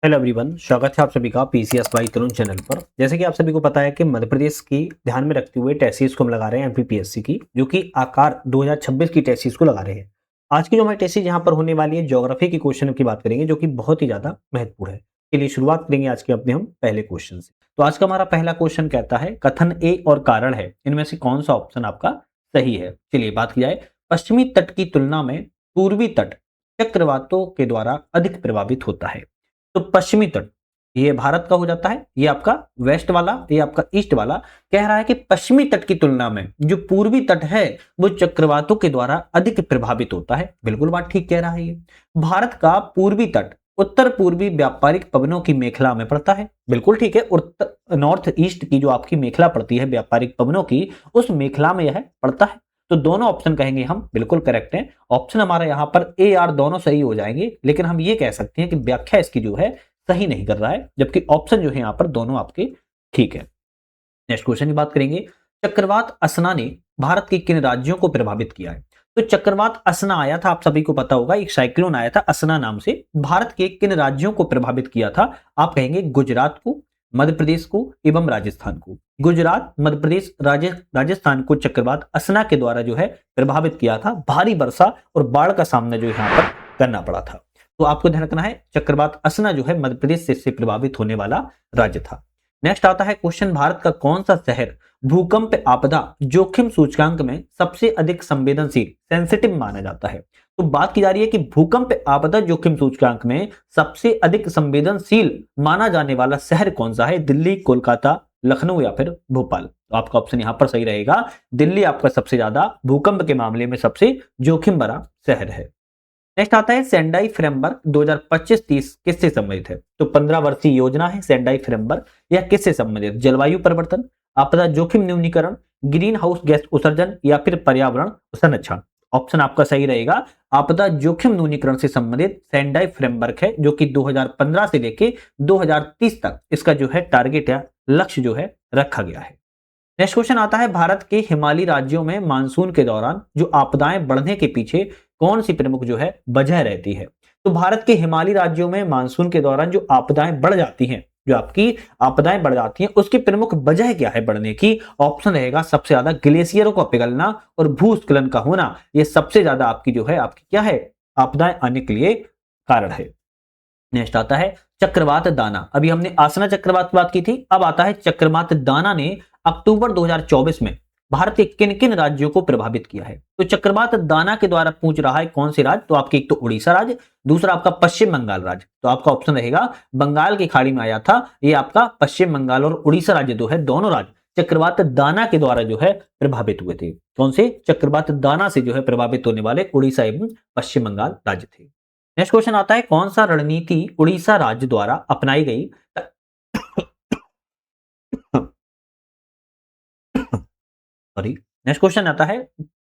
Hello everyone, स्वागत है आप सभी का पीसीएस बाई तरुण चैनल पर। जैसे कि आप सभी को पता है कि मध्य प्रदेश की ध्यान में रखते हुए टेस्ट को हम लगा रहे हैं एमपीपीएससी की, जो कि आकार 2026 की टेस्ट को लगा रहे हैं। आज की जो हमारी टेस्ट यहाँ पर होने वाली है, ज्योग्राफी की क्वेश्चन की बात करेंगे, जो कि बहुत ही ज्यादा महत्वपूर्ण है। चलिए शुरुआत करेंगे आज के अपने हम पहले क्वेश्चन से। तो आज का हमारा पहला क्वेश्चन कहता है, कथन ए और कारण है, इनमें से कौन सा ऑप्शन आपका सही है। चलिए बात की जाए, पश्चिमी तट की तुलना में पूर्वी तट चक्रवातों के द्वारा अधिक प्रभावित होता है। तो पश्चिमी तट ये भारत का हो जाता है, ये आपका वेस्ट वाला, ये आपका ईस्ट वाला। कह रहा है कि पश्चिमी तट की तुलना में जो पूर्वी तट है वो चक्रवातों के द्वारा अधिक प्रभावित होता है। बिल्कुल बात ठीक कह रहा है। ये भारत का पूर्वी तट उत्तर पूर्वी व्यापारिक पवनों की मेखला में पड़ता है। बिल्कुल ठीक है, उत्तर नॉर्थ ईस्ट की जो आपकी मेखला पड़ती है व्यापारिक पवनों की, उस मेखला में यह पड़ता है। तो दोनों ऑप्शन कहेंगे हम बिल्कुल करेक्ट हैं। ऑप्शन हमारा यहाँ पर ए आर दोनों सही हो जाएंगे, लेकिन हम ये कह सकते हैं कि व्याख्या इसकी जो है सही नहीं कर रहा है, जबकि ऑप्शन जो है यहाँ पर दोनों आपके ठीक है। नेक्स्ट क्वेश्चन की बात करेंगे, चक्रवात असना ने भारत के किन राज्यों को प्रभावित किया है। तो चक्रवात असना आया था, आप सभी को पता होगा, एक साइक्लोन आया था असना नाम से। भारत के किन राज्यों को प्रभावित किया था। आप कहेंगे गुजरात को, मध्य प्रदेश को एवं राजस्थान को। गुजरात, मध्य प्रदेश, राजस्थान को चक्रवात असना के द्वारा जो है प्रभावित किया था। भारी वर्षा और बाढ़ का सामना जो यहाँ पर करना पड़ा था। तो आपको ध्यान रखना है, चक्रवात असना जो है मध्य प्रदेश से प्रभावित होने वाला राज्य था। नेक्स्ट आता है क्वेश्चन, भारत का कौन सा शहर भूकंप आपदा जोखिम सूचकांक में सबसे अधिक संवेदनशील सेंसिटिव माना जाता है। तो बात की जा रही है कि भूकंप आपदा जोखिम सूचकांक में सबसे अधिक संवेदनशील माना जाने वाला शहर कौन सा है। दिल्ली, कोलकाता, लखनऊ या फिर भोपाल। तो आपका ऑप्शन यहां पर सही रहेगा, दिल्ली आपका सबसे ज्यादा भूकंप के मामले में सबसे जोखिम भरा शहर है। नेक्स्ट आता है, सेंडाई फ्रेमवर्क 2025-30 किससे संबंधित है। तो 15 वर्षीय योजना है सेंडाई फ्रेमवर्क। यह किससे संबंधित, जलवायु परिवर्तन, आपदा जोखिम न्यूनीकरण, ग्रीन हाउस गैस उत्सर्जन या फिर पर्यावरण संरक्षण। ऑप्शन आपका सही रहेगा, आपदा जोखिम न्यूनीकरण से संबंधित सेंडाई फ्रेमवर्क है, जो कि 2015 से लेके 2030 तक इसका जो है टारगेट या लक्ष्य जो है रखा गया है। नेक्स्ट क्वेश्चन आता है, भारत के हिमालयी राज्यों में मानसून के दौरान जो आपदाएं बढ़ने के पीछे कौन सी प्रमुख जो है वजह रहती है। तो भारत के हिमालयी राज्यों में मानसून के दौरान जो आपदाएं बढ़ जाती हैं, जो आपकी आपदाएं बढ़ जाती हैं, उसकी प्रमुख वजह क्या है बढ़ने की। ऑप्शन रहेगा सबसे ज्यादा ग्लेशियरों का पिघलना और भूस्खलन का होना। यह सबसे ज्यादा आपकी जो है आपकी क्या है आपदाएं आने के लिए कारण है। नेक्स्ट आता है, चक्रवात दाना। अभी हमने आसना चक्रवात की बात की थी, अब आता है चक्रवात दाना ने अक्टूबर 2024 में भारत के किन किन राज्यों को प्रभावित किया है। तो चक्रवात दाना के द्वारा पूछ रहा है कौन से राज्य। तो आपके एक तो उड़ीसा राज्य, दूसरा आपका पश्चिम बंगाल राज्य। तो आपका ऑप्शन रहेगा बंगाल की खाड़ी में आया था, ये आपका पश्चिम बंगाल और उड़ीसा राज्य जो है, दोनों राज्य चक्रवात दाना के द्वारा जो है प्रभावित हुए थे। कौन से, चक्रवात दाना से जो है प्रभावित होने वाले उड़ीसा एवं पश्चिम बंगाल राज्य थे। नेक्स्ट क्वेश्चन आता है, कौन सा रणनीति उड़ीसा राज्य द्वारा अपनाई गई सॉरी। नेक्स्ट क्वेश्चन आता है,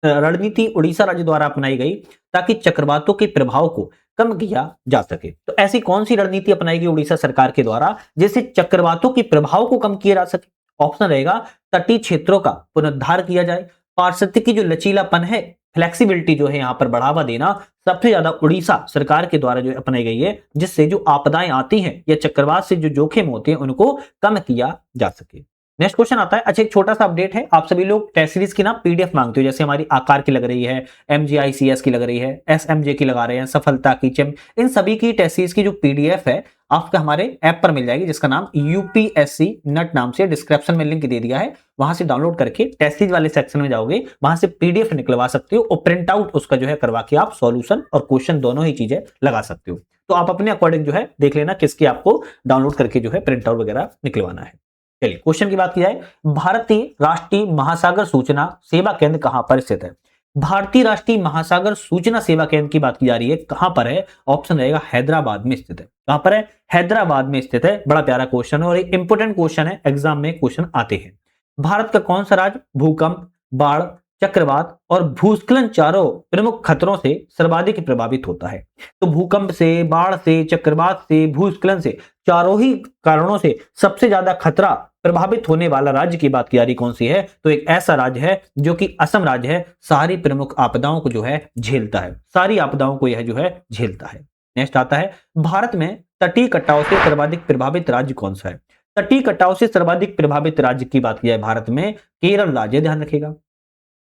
रणनीति उड़ीसा राज्य द्वारा अपनाई गई ताकि चक्रवातों के प्रभाव को कम किया जा सके। तो ऐसी कौन सी रणनीति अपनाई गई उड़ीसा सरकार के द्वारा जिससे चक्रवातों के प्रभाव को कम किया जा सके। ऑप्शन रहेगा, तटीय क्षेत्रों का पुनरुद्धार किया जाए, पारिस्थितिकी जो लचीलापन है, फ्लेक्सिबिलिटी जो है यहाँ पर बढ़ावा देना, सबसे ज्यादा उड़ीसा सरकार के द्वारा जो अपनाई गई है, जिससे जो आपदाएं आती हैं या चक्रवात से जो जोखिम होते हैं उनको कम किया जा सके। नेक्स्ट क्वेश्चन आता है, अच्छा एक छोटा सा अपडेट है, आप सभी लोग टेस्ट सीरीज की ना पीडीएफ मांगते हो, जैसे हमारी आकार की लग रही है, एमजीआईसीएस की लग रही है, एसएमजे की लगा रहे हैं, सफलता की, चेम, इन सभी की टेस्ट सीरीज की जो पीडीएफ है आपका हमारे ऐप पर मिल जाएगी, जिसका नाम यूपीएससी नट नाम से, डिस्क्रिप्शन में लिंक दे दिया है, वहां से डाउनलोड करके टेस्ट सीरीज वाले सेक्शन में जाओगे, वहां से पीडीएफ निकलवा सकते हो और प्रिंट आउट उसका जो है करवा के आप सॉल्यूशन और क्वेश्चन दोनों ही चीजें लगा सकते हो। तो आप अपने अकॉर्डिंग जो है देख लेना किसकी आपको डाउनलोड करके जो है प्रिंट आउट वगैरह निकलवाना है। चलिए क्वेश्चन की बात की जाए, भारतीय राष्ट्रीय महासागर सूचना सेवा केंद्र कहां पर स्थित है। भारतीय राष्ट्रीय महासागर सूचना सेवा केंद्र की बात की जा रही है, कहां पर है। ऑप्शन रहेगा हैदराबाद में स्थित है। कहां पर है, हैदराबाद में स्थित है। बड़ा प्यारा क्वेश्चन है और एक इंपोर्टेंट क्वेश्चन है, एग्जाम में क्वेश्चन आते हैं। भारत का कौन सा राज्य भूकंप, बाढ़, चक्रवात और भूस्खलन चारों प्रमुख खतरों से सर्वाधिक प्रभावित होता है। तो भूकंप से, बाढ़ से, चक्रवात से, भूस्खलन से, चारों ही कारणों से सबसे ज्यादा खतरा प्रभावित होने वाला राज्य की बात की जा रही कौन सी है। तो एक ऐसा राज्य है जो कि असम राज्य है, सारी प्रमुख आपदाओं को जो है झेलता है, सारी आपदाओं को यह जो है झेलता है। नेक्स्ट आता है, भारत में तटीय कटाव से सर्वाधिक प्रभावित राज्य कौन सा है? तटीय कटाव से सर्वाधिक प्रभावित राज्य की बात की जाए भारत में, केरल राज्य, ध्यान रखिएगा।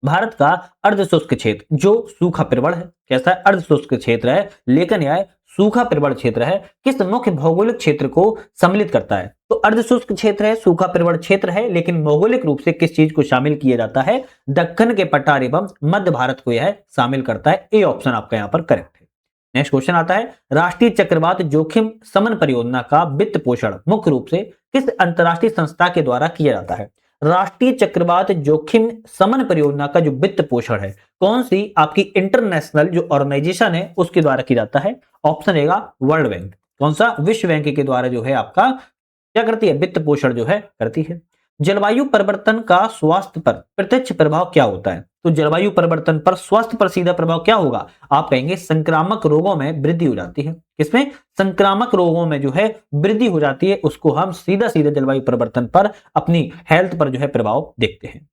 भारत का अर्धशुष्क क्षेत्र जो सूखा प्रवण है, कैसा है? अर्धशुष्क क्षेत्र है, लेकिन यह सूखा प्रवण क्षेत्र है, किस मुख्य भौगोलिक क्षेत्र को सम्मिलित करता है? तो अर्धशुष्क क्षेत्र है, सूखा प्रवण क्षेत्र है, लेकिन भौगोलिक रूप से किस चीज को शामिल किया जाता है? दक्कन के पठार एवं मध्य भारत को यह शामिल करता है। ए ऑप्शन आपका यहाँ पर करेक्ट है। नेक्स्ट क्वेश्चन आता है, राष्ट्रीय चक्रवात जोखिम समन परियोजना का वित्त पोषण मुख्य रूप से किस अंतरराष्ट्रीय संस्था के द्वारा किया जाता है? राष्ट्रीय चक्रवात जोखिम समन परियोजना का जो वित्त पोषण है, कौन सी आपकी इंटरनेशनल जो ऑर्गेनाइजेशन है उसके द्वारा किया जाता है? ऑप्शन रहेगा वर्ल्ड बैंक। कौन सा? विश्व बैंक के द्वारा जो है आपका क्या करती है? वित्त पोषण जो है करती है। जलवायु परिवर्तन का स्वास्थ्य पर प्रत्यक्ष प्रभाव क्या होता है? तो जलवायु परिवर्तन पर स्वास्थ्य पर सीधा प्रभाव क्या होगा? आप कहेंगे संक्रामक रोगों में वृद्धि हो जाती है। किसमें? संक्रामक रोगों में जो है वृद्धि हो जाती है, उसको हम सीधा सीधा जलवायु परिवर्तन पर अपनी हेल्थ पर जो है प्रभाव देखते हैं।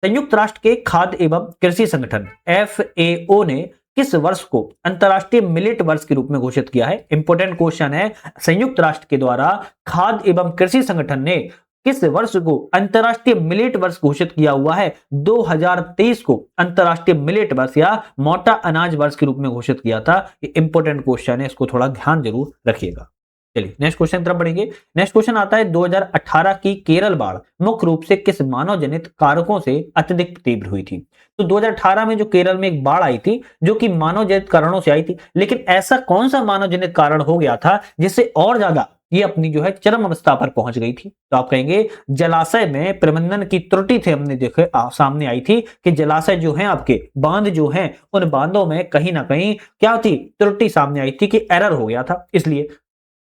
संयुक्त राष्ट्र के खाद्य एवं कृषि संगठन FAO ने किस वर्ष को अंतरराष्ट्रीय मिलेट वर्ष के रूप में घोषित किया है? इंपोर्टेंट क्वेश्चन है। संयुक्त राष्ट्र के द्वारा खाद्य एवं कृषि संगठन ने किस वर्ष को अंतरराष्ट्रीय मिलेट वर्ष घोषित किया हुआ है? 2023 को अंतरराष्ट्रीय मिलेट वर्ष या मोटा अनाज वर्ष के रूप में घोषित किया था। ये इंपोर्टेंट क्वेश्चन है, इसको थोड़ा ध्यान जरूर रखिएगा। चलिए नेक्स्ट क्वेश्चन तरफ बढ़ेंगे। नेक्स्ट क्वेश्चन आता है, 2018 की केरल बाढ़ मुख्य रूप से किस मानव जनित कारकों से अत्यधिक तीव्र हुई थी? तो 2018 में जो केरल में एक बाढ़ आई थी जो कि मानव जनित कारणों से आई थी, लेकिन ऐसा कौन सा मानव जनित कारण हो गया था जिससे और ज्यादा ये अपनी जो है चरम अवस्था पर पहुंच गई थी? तो आप कहेंगे जलाशय में प्रबंधन की त्रुटि थे। हमने देखे सामने आई थी कि जलाशय जो है आपके बांध जो हैं, उन बांधों में कहीं ना कहीं क्या थी? त्रुटि सामने आई थी कि एरर हो गया था, इसलिए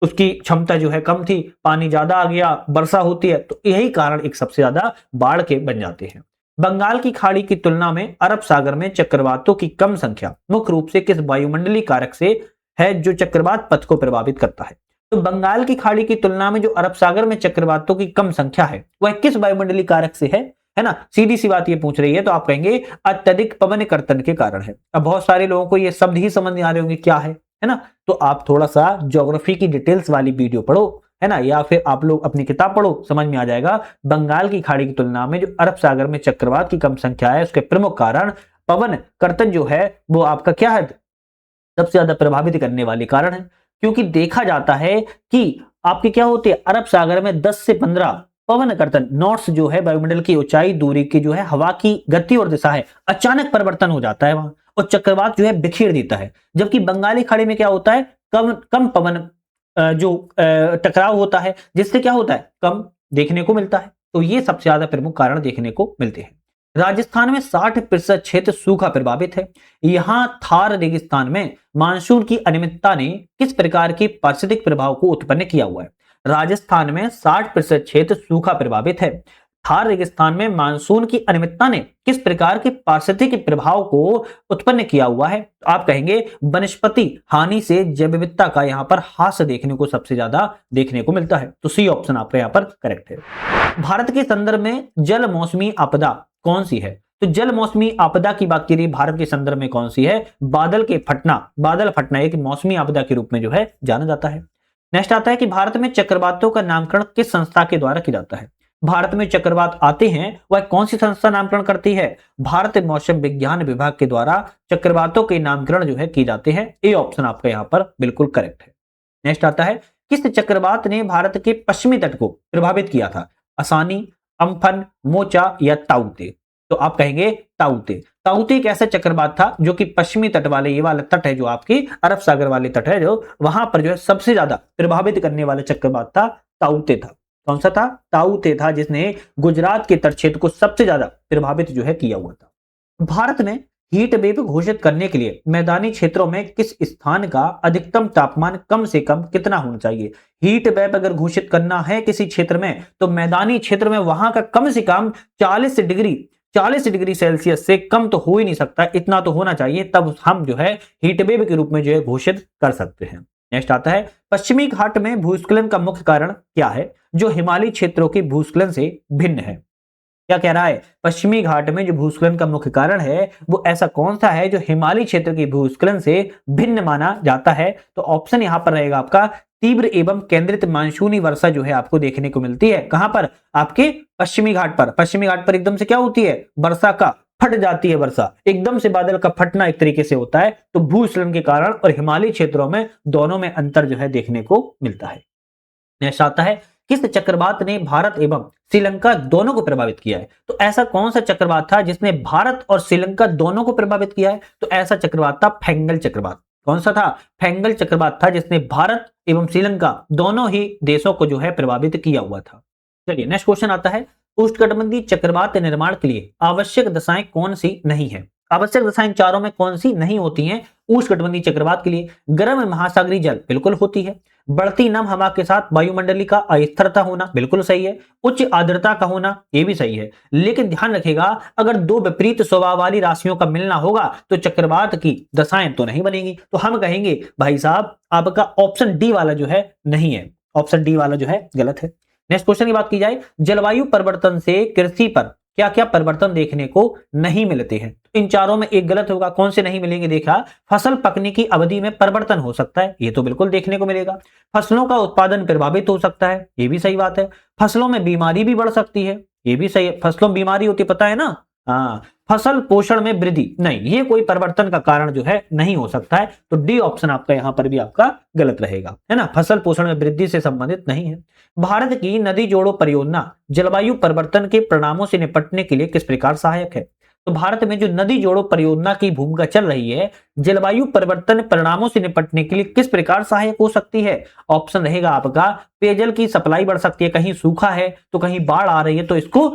उसकी क्षमता जो है कम थी, पानी ज्यादा आ गया, वर्षा होती है तो यही कारण एक सबसे ज्यादा बाढ़ के बन जाते हैं। बंगाल की खाड़ी की तुलना में अरब सागर में चक्रवातों की कम संख्या मुख्य रूप से किस वायुमंडलीय कारक से है जो चक्रवात पथ को प्रभावित करता है? तो बंगाल की खाड़ी की तुलना में जो अरब सागर में चक्रवातों की कम संख्या है वह किस वायुमंडलीय कारक से है ना? सीधी सी बात ये पूछ रही है, तो आप कहेंगे अत्यधिक पवन कर्तन के कारण है। अब बहुत सारे लोगों को ये शब्द ही समझ नहीं आ रहे होंगे क्या है ना? तो आप थोड़ा सा ज्योग्राफी की डिटेल्स वाली वीडियो पढ़ो, है ना, या फिर आप लोग अपनी किताब पढ़ो, समझ में आ जाएगा। बंगाल की खाड़ी की तुलना में जो अरब सागर में चक्रवात की कम संख्या है उसके प्रमुख कारण पवन कर्तन जो है वो आपका क्या है? सबसे ज्यादा प्रभावित करने वाले कारण है, क्योंकि देखा जाता है कि आपके क्या होते हैं अरब सागर में 10 से 15 पवन कर्तन नॉट्स जो है वायुमंडल की ऊंचाई दूरी की जो है हवा की गति और दिशा है, अचानक परिवर्तन हो जाता है वहां और चक्रवात जो है बिखेर देता है। जबकि बंगाली खाड़ी में क्या होता है? कम कम पवन जो टकराव होता है, जिससे क्या होता है? कम देखने को मिलता है। तो ये सबसे ज्यादा प्रमुख कारण देखने को मिलते हैं। राजस्थान में 60% क्षेत्र सूखा प्रभावित है। यहां थार रेगिस्तान में मानसून की अनियमितता ने किस प्रकार के पारिस्थितिक प्रभाव को उत्पन्न किया हुआ है? राजस्थान में 60% क्षेत्र सूखा प्रभावित है। थार रेगिस्तान में मानसून की अनियमितता ने किस प्रकार के पारिस्थितिक प्रभाव को उत्पन्न किया हुआ है? तो आप कहेंगे वनस्पति हानि से जैव विविधता का यहां पर ह्रास देखने को सबसे ज्यादा देखने को मिलता है। तो सी ऑप्शन आपका यहां पर करेक्ट है। भारत के संदर्भ में जल मौसमी आपदा कौन सी है? तो जल मौसमी आपदा की बात करिए भारत के संदर्भ में कौन सी है? बादल फटना एक मौसमी आपदा के रूप में जो है जाना जाता है। नेक्स्ट आता है कि भारत में चक्रवातों का नामकरण किस संस्था के द्वारा किया जाता है? भारत में चक्रवात आते हैं वह कौन सी संस्था नामकरण करती है? भारत मौसम विज्ञान विभाग के द्वारा चक्रवातों के नामकरण जो है किए जाते हैं। ए ऑप्शन आपका यहां पर बिल्कुल करेक्ट है। नेक्स्ट आता है, किस चक्रवात ने भारत के पश्चिमी तट को प्रभावित किया था? आसानी, अम्फन, मोचा या ताउते? तो आप कहेंगे ताउते। ताउते एक ऐसा चक्रवात था जो कि पश्चिमी तट वाले, ये वाला तट है जो आपकी अरब सागर वाले तट है, जो वहां पर जो है सबसे ज्यादा प्रभावित करने वाला चक्रवात था ताउते था। कौन सा था? ताउते था, जिसने गुजरात के तट क्षेत्र को सबसे ज्यादा प्रभावित जो है किया हुआ था। भारत में हीट वेव घोषित करने के लिए मैदानी क्षेत्रों में किस स्थान का अधिकतम तापमान कम से कम कितना होना चाहिए? हीट वेव अगर घोषित करना है किसी क्षेत्र में तो मैदानी क्षेत्र में वहां का कम से कम 40 डिग्री सेल्सियस से कम तो हो ही नहीं सकता, इतना तो होना चाहिए, तब हम जो है हीट वेव के रूप में जो है घोषित कर सकते हैं। नेक्स्ट आता है, पश्चिमी घाट में भूस्खलन का मुख्य कारण क्या है जो हिमालयी क्षेत्रों के भूस्खलन से भिन्न है? क्या कह रहा है, पश्चिमी घाट में जो भूस्खलन का मुख्य कारण है वो ऐसा कौन सा है जो हिमालय क्षेत्र के भूस्खलन से भिन्न माना जाता है? तो ऑप्शन यहां पर रहेगा आपका तीव्र एवं केंद्रित मानसूनी वर्षा जो है आपको देखने को मिलती है। कहां पर? आपके पश्चिमी घाट पर। पश्चिमी घाट पर एकदम से क्या होती है, वर्षा का फट जाती है, वर्षा एकदम से बादल का फटना एक तरीके से होता है। तो भूस्खलन के कारण और हिमालयी क्षेत्रों में दोनों में अंतर जो है देखने को मिलता है। नेक्स्ट आता है, किस चक्रवात ने भारत एवं श्रीलंका दोनों को प्रभावित किया है? तो ऐसा कौन सा चक्रवात था जिसने भारत और श्रीलंका दोनों को प्रभावित किया है? तो ऐसा चक्रवात था फेंगल चक्रवात। कौन सा था? फेंगल चक्रवात था जिसने भारत एवं श्रीलंका दोनों ही देशों को जो है प्रभावित किया हुआ था। चलिए नेक्स्ट क्वेश्चन आता है, उष्णकटिबंधीय चक्रवात निर्माण के लिए आवश्यक दशाएं कौन सी नहीं है? आवश्यक दशाएं चारों में कौन सी नहीं होती हैं उष्णकटिबंधीय चक्रवात के लिए? गर्म महासागरीय जल बिल्कुल होती है, बढ़ती नम हवा के साथ वायुमंडलीय का अस्थिरता होना बिल्कुल सही है, उच्च आर्द्रता का होना ये भी सही है। लेकिन ध्यान रखिएगा, अगर दो विपरीत स्वभाव वाली राशियों का मिलना होगा तो चक्रवात की दशाएं तो नहीं बनेगी। तो हम कहेंगे भाई साहब आपका ऑप्शन डी वाला जो है नहीं है, ऑप्शन डी वाला जो है गलत है। नेक्स्ट क्वेश्चन की बात की जाए, जलवायु परिवर्तन से कृषि पर क्या क्या परिवर्तन देखने को नहीं मिलते हैं? तो इन चारों में एक गलत होगा। कौन से नहीं मिलेंगे? देखा, फसल पकने की अवधि में परिवर्तन हो सकता है, ये तो बिल्कुल देखने को मिलेगा। फसलों का उत्पादन प्रभावित हो सकता है, ये भी सही बात है। फसलों में बीमारी भी बढ़ सकती है, ये भी सही है। फसलों में बीमारी होती पता है ना? हाँ। फसल पोषण में वृद्धि नहीं, ये कोई परिवर्तन का कारण जो है नहीं हो सकता है। तो डी ऑप्शन आपका यहां पर भी आपका गलत रहेगा, है ना? फसल पोषण में वृद्धि से संबंधित नहीं है। भारत की नदी जोड़ो परियोजना जलवायु परिवर्तन के परिणामों से निपटने के लिए किस प्रकार सहायक है? तो भारत में जो नदी जोड़ो परियोजना की भूमिका चल रही है, जलवायु परिवर्तन परिणामों से निपटने के लिए किस प्रकार सहायक हो सकती है? ऑप्शन रहेगा आपका पेयजल की सप्लाई बढ़ सकती है, कहीं सूखा है तो कहीं बाढ़ आ रही है तो इसको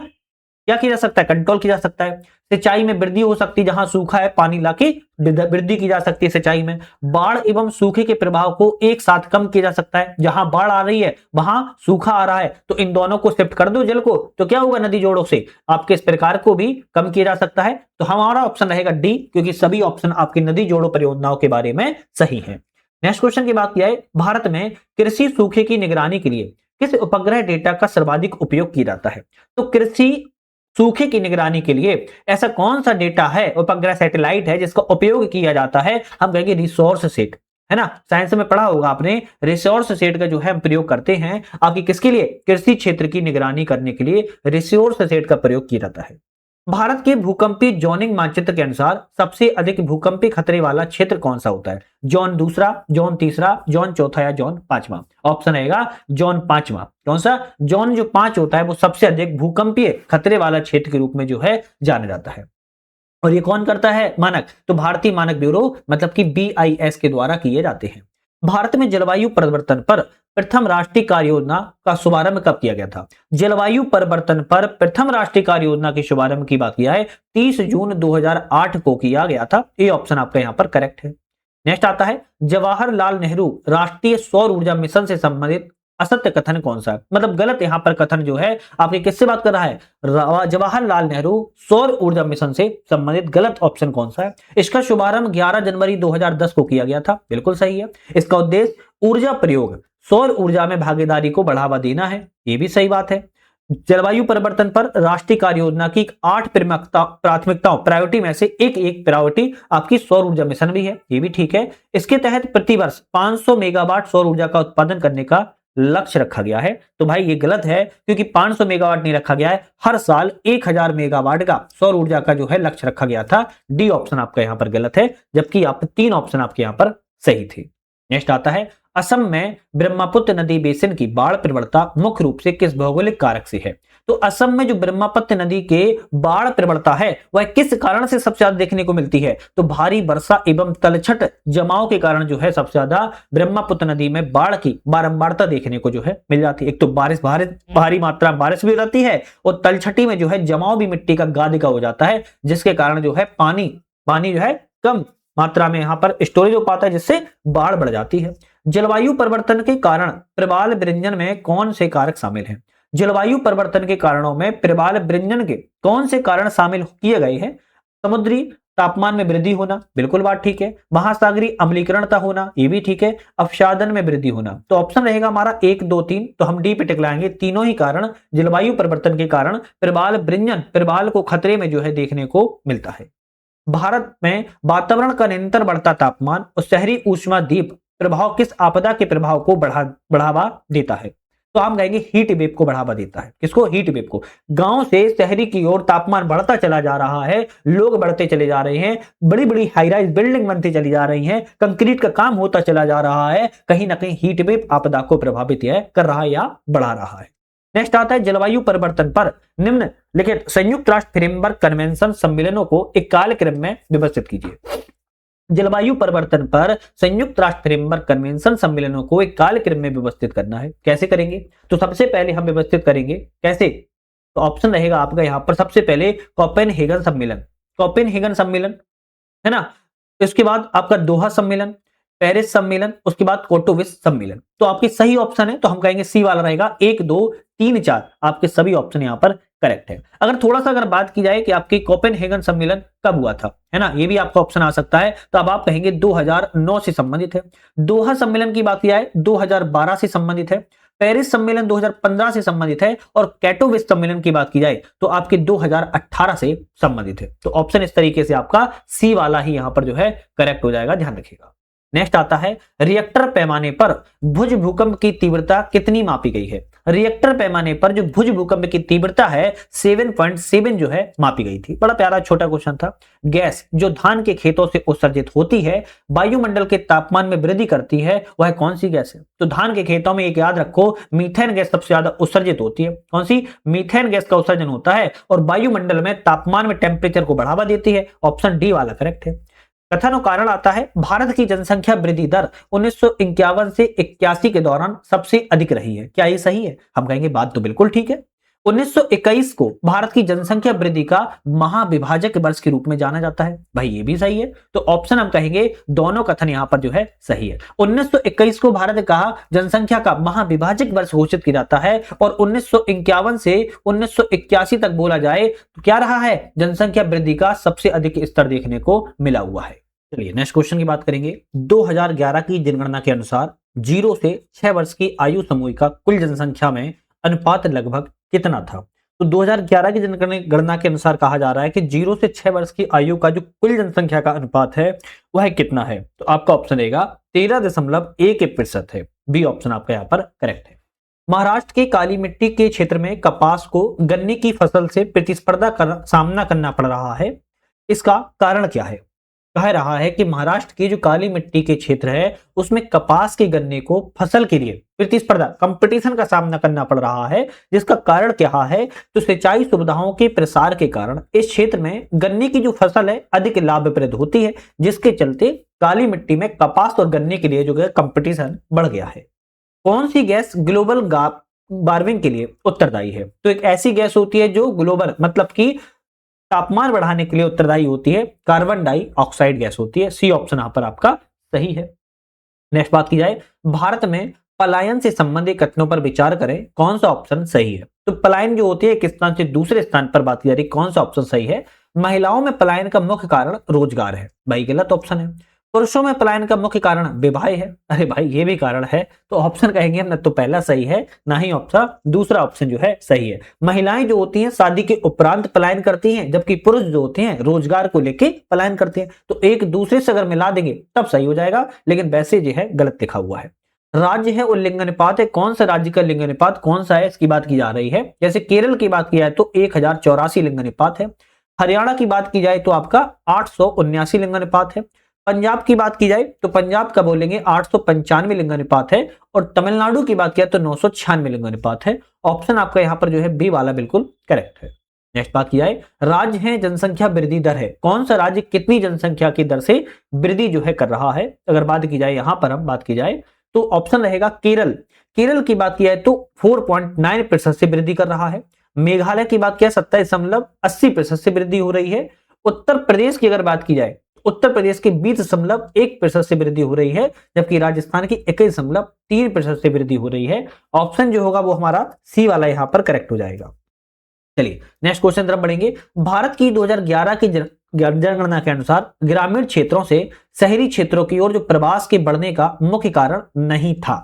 क्या किया जा सकता है? कंट्रोल किया जा सकता है। सिंचाई में वृद्धि हो सकती है, जहां सूखा है पानी लाके वृद्धि की जा सकती है सिंचाई में। बाढ़ एवं सूखे के प्रभाव को एक साथ कम किया जा सकता है, जहां बाढ़ आ रही है वहां सूखा आ रहा है तो इन दोनों को शिफ्ट कर दो जल को, तो क्या होगा? नदी जोड़ों से आपके इस प्रकार को भी कम किया जा सकता है। तो हमारा ऑप्शन रहेगा डी, क्योंकि सभी ऑप्शन आपकी नदी जोड़ो परियोजनाओं के बारे में सही है। नेक्स्ट क्वेश्चन की बात किया है, भारत में कृषि सूखे की निगरानी के लिए किस उपग्रह डेटा का सर्वाधिक उपयोग किया जाता है? तो कृषि सूखे की निगरानी के लिए ऐसा कौन सा डेटा है, उपग्रह सैटेलाइट है जिसका उपयोग किया जाता है? हम कहेंगे रिसोर्स सेट, है ना? साइंस में पढ़ा होगा आपने, रिसोर्स सेट का जो है हम प्रयोग करते हैं आपकी किसके लिए? कृषि क्षेत्र की निगरानी करने के लिए रिसोर्स सेट का प्रयोग किया जाता है। भारत के भूकंपीय जोनिंग मानचित्र के अनुसार सबसे अधिक भूकंपीय खतरे वाला क्षेत्र कौन सा होता है? जोन दूसरा, जोन तीसरा, जोन चौथा या जोन पांचवा? ऑप्शन रहेगा जोन पांचवा। कौन सा? जोन जो 5 होता है वो सबसे अधिक भूकंपीय खतरे वाला क्षेत्र के रूप में जो है जाना जाता है। और ये कौन करता है मानक? तो भारतीय मानक ब्यूरो मतलब कि BIS के द्वारा किए जाते हैं। भारत में जलवायु परिवर्तन पर प्रथम राष्ट्रीय कार्य योजना का शुभारंभ कब किया गया था? जलवायु परिवर्तन पर प्रथम राष्ट्रीय कार्य योजना के शुभारंभ की बात किया है 30 जून 2008 को किया गया था। ये ऑप्शन आपका यहाँ पर करेक्ट है। नेक्स्ट आता है, जवाहरलाल नेहरू राष्ट्रीय सौर ऊर्जा मिशन से संबंधित असत्य कथन कौन सा है? मतलब गलत यहाँ पर कथन जो है आपके किससे बात कर रहा है? जवाहरलाल नेहरू सौर ऊर्जा मिशन से संबंधित गलत ऑप्शन कौन सा है? इसका शुभारंभ 11 जनवरी 2010 को किया गया था, बिल्कुल सही है। इसका उद्देश्य ऊर्जा प्रयोग, सौर ऊर्जा में भागीदारी को बढ़ावा देना है, ये भी सही बात है। जलवायु परिवर्तन पर राष्ट्रीय कार्य योजना की 8 प्राथमिकताओं प्रायोरिटी में से एक प्रायोरिटी आपकी सौर ऊर्जा मिशन भी है, ये भी ठीक है। इसके तहत प्रतिवर्ष 500 मेगावाट सौर ऊर्जा का उत्पादन करने का लक्ष्य रखा गया है। तो भाई ये गलत है, क्योंकि 500 मेगावाट नहीं रखा गया है, हर साल 1000 मेगावाट का सौर ऊर्जा का जो है लक्ष्य रखा गया था। डी ऑप्शन आपका यहाँ पर गलत है, जबकि आप 3 ऑप्शन आपके यहाँ पर सही थे। नेक्स्ट आता है, असम में ब्रह्मपुत्र नदी बेसिन की बाढ़ प्रवणता मुख्य रूप से किस भौगोलिक कारक से है? तो असम में जो ब्रह्मपुत्र नदी के बाढ़ प्रवणता है वह किस कारण से सबसे ज्यादा देखने को मिलती है? तो भारी वर्षा एवं तलछट जमाव के कारण जो है सबसे ज्यादा ब्रह्मपुत्र नदी में बाढ़ की बारंबारता देखने को जो है मिल जाती है। एक तो भारी मात्रा बारिश भी हो जाती है और तलछटी में जो है जमाव भी मिट्टी का गाद का हो जाता है, जिसके कारण जो है पानी जो है कम मात्रा में यहां पर स्टोरेज हो पाता है, जिससे बाढ़ बढ़ जाती है। जलवायु परिवर्तन के कारण प्रवाल वृंजन में कौन से कारक शामिल हैं? जलवायु परिवर्तन के कारणों में प्रवाल वृंजन के कौन से कारण शामिल किए गए हैं? समुद्री तापमान में वृद्धि होना, बिल्कुल बात ठीक है। महासागरीय अम्लीकरणता होना, ये भी ठीक है। अवसादन में वृद्धि होना, तो ऑप्शन रहेगा हमारा 1 2 3। तो हम डी पे टिक लाएंगे। तीनों ही कारण जलवायु परिवर्तन के कारण प्रवाल वृंजन, प्रवाल को खतरे में जो है देखने को मिलता है। भारत में वातावरण का निरंतर बढ़ता तापमान और शहरी ऊष्मादीप प्रभाव किस आपदा के प्रभाव को बढ़ावा देता है? तो हम कहेंगे हीट वेव को बढ़ावा देता है। किसको? हीट वेव को। गांव से शहरी की ओर तापमान बढ़ता चला जा रहा है, लोग बढ़ते चले जा रहे हैं, बड़ी बड़ी हाई राइज बिल्डिंग बनती चली जा रही हैं, कंक्रीट का काम होता चला जा रहा है, कहीं ना कहीं हीट वेव आपदा को प्रभावित कर रहा है या बढ़ा रहा है। नेक्स्ट आता है जलवायु परिवर्तन पर निम्नलिखित संयुक्त राष्ट्र फ्रेमवर्क कन्वेंशन सम्मेलनों को एक कालक्रम में व्यवस्थित कीजिए। जलवायु परिवर्तन पर संयुक्त राष्ट्र फ्रेमवर्क कन्वेंशन सम्मेलनों को एक कालक्रम में व्यवस्थित करना है। कैसे करेंगे? तो सबसे पहले हम व्यवस्थित करेंगे कैसे? तो ऑप्शन रहेगा आपका यहां पर सबसे पहले कोपेनहेगन सम्मेलन, कोपेनहेगन सम्मेलन है ना। इसके बाद आपका दोहा सम्मेलन, पेरिस सम्मेलन, उसके बाद कोटोविस सम्मेलन। तो आपकी सही ऑप्शन है तो हम कहेंगे सी वाला रहेगा। 1 2 3 4 आपके सभी ऑप्शन यहां पर करेक्ट है। अगर थोड़ा सा अगर बात की जाए कि आपकी कोपेनहेगन सम्मेलन कब हुआ था, है ना, ये भी आपका ऑप्शन आ सकता है। तो अब आप कहेंगे 2009 से संबंधित है। दोहा सम्मेलन की बात की जाए 2012 से संबंधित है। पेरिस सम्मेलन 2015 से संबंधित है और कैटोविस सम्मेलन की बात की जाए तो आपके 2018 से संबंधित है। तो ऑप्शन इस तरीके से आपका सी वाला ही यहां पर जो है करेक्ट हो जाएगा, ध्यान रखिएगा। नेक्स्ट आता है रिएक्टर पैमाने पर भुज भूकंप की तीव्रता कितनी मापी गई है? रिएक्टर पैमाने पर जो भुज भूकंप की तीव्रता है 7.7 जो है मापी गई थी। बड़ा प्यारा छोटा क्वेश्चन था। गैस जो धान के खेतों से उत्सर्जित होती है, वायुमंडल के तापमान में वृद्धि करती है, वह कौन सी गैस है? तो धान के खेतों में एक याद रखो, मीथेन गैस सबसे ज्यादा उत्सर्जित होती है। कौन सी? मीथेन गैस का उत्सर्जन होता है और वायुमंडल में तापमान में टेम्परेचर को बढ़ावा देती है। ऑप्शन डी वाला करेक्ट है। कथन और कारण आता है भारत की जनसंख्या वृद्धि दर 1951 से 81 के दौरान सबसे अधिक रही है। क्या ये सही है? हम कहेंगे बात तो बिल्कुल ठीक है। 1921 को भारत की जनसंख्या वृद्धि का महाविभाजक वर्ष के रूप में जाना जाता है। भाई ये भी सही है। तो ऑप्शन हम कहेंगे दोनों कथन यहां पर जो है सही है। 1921 को भारत का जनसंख्या का महाविभाजक वर्ष घोषित किया जाता है और 1951 से 1981 तक बोला जाए तो क्या रहा है? जनसंख्या वृद्धि का सबसे अधिक स्तर देखने को मिला हुआ है। चलिए नेक्स्ट क्वेश्चन की बात करेंगे। 2011 की जनगणना के अनुसार 0 से 6 वर्ष की आयु समूह का कुल जनसंख्या में अनुपात लगभग कितना था? तो 2011 की जनगणना के अनुसार कहा जा रहा है कि 0 से 6 वर्ष की आयु का जो कुल जनसंख्या का अनुपात है वह कितना है? तो आपका ऑप्शन रहेगा 13.1% है। बी ऑप्शन आपका यहाँ पर करेक्ट है। महाराष्ट्र के काली मिट्टी के क्षेत्र में कपास को गन्ने की फसल से प्रतिस्पर्धा का सामना करना पड़ रहा है, इसका कारण क्या है? कह रहा है कि महाराष्ट्र की जो काली मिट्टी के क्षेत्र है उसमें कपास के गन्ने को फसल के लिए प्रतिस्पर्धा कंपटीशन का सामना करना पड़ रहा है, जिसका कारण क्या है? तो सिंचाई सुविधाओं के प्रसार के कारण इस क्षेत्र में गन्ने की जो फसल है अधिक लाभप्रद होती है, जिसके चलते काली मिट्टी में कपास और गन्ने के लिए जो है कंपटीशन बढ़ गया है। कौन सी गैस ग्लोबल वार्मिंग के लिए उत्तरदायी है? तो एक ऐसी गैस होती है जो ग्लोबल मतलब कि तापमान बढ़ाने के लिए उत्तरदायी होती है, कार्बन डाइऑक्साइड गैस होती है। सी ऑप्शन यहां पर आपका सही है। नेक्स्ट बात की जाए भारत में पलायन से संबंधित कथनों पर विचार करें, कौन सा ऑप्शन सही है? तो पलायन जो होती है एक स्थान से दूसरे स्थान पर बात की जा रही, कौन सा ऑप्शन सही है? महिलाओं में पलायन का मुख्य कारण रोजगार है, भाई गलत ऑप्शन है। पुरुषों में पलायन का मुख्य कारण विवाह है, अरे भाई ये भी कारण है। तो ऑप्शन कहेंगे हम ना तो पहला सही है ना ही ऑप्शन दूसरा ऑप्शन जो है सही है। महिलाएं जो होती हैं शादी के उपरांत पलायन करती हैं, जबकि पुरुष जो होते हैं रोजगार को लेके पलायन करते हैं। तो एक दूसरे से अगर मिला देंगे तब सही हो जाएगा, लेकिन वैसे जो है गलत लिखा हुआ है। राज्य है और लिंगानुपात है, कौन सा राज्य का लिंगानुपात कौन सा है इसकी बात की जा रही है। जैसे केरल की बात की जाए तो 1084 लिंगानुपात है। हरियाणा की बात की जाए तो आपका 879 लिंगानुपात है। पंजाब की बात की जाए तो पंजाब का बोलेंगे 895 लिंगानुपात है और तमिलनाडु की बात किया तो 996 लिंगानुपात है। ऑप्शन आपका यहाँ पर जो है बी वाला बिल्कुल करेक्ट है। नेक्स्ट बात की जाए राज्य है जनसंख्या वृद्धि दर है, कौन सा राज्य कितनी जनसंख्या की दर से वृद्धि जो है कर रहा है? अगर बात की जाए यहां पर हम बात की जाए तो ऑप्शन रहेगा केरल। केरल की बात की जाए तो 4.9% से वृद्धि कर रहा है। मेघालय की बात किया 27.80% से वृद्धि हो रही है। उत्तर प्रदेश की अगर बात की जाए उत्तर प्रदेश के 20.1% से वृद्धि हो रही है, जबकि राजस्थान की 21.3% से वृद्धि हो रही है। ऑप्शन जो होगा वो हमारा सी वाला यहां पर करेक्ट हो जाएगा। चलिए नेक्स्ट क्वेश्चन तरफ बढ़ेंगे। भारत की 2011 की जनगणना के अनुसार ग्रामीण क्षेत्रों से शहरी क्षेत्रों की ओर जो प्रवास के बढ़ने का मुख्य कारण नहीं था।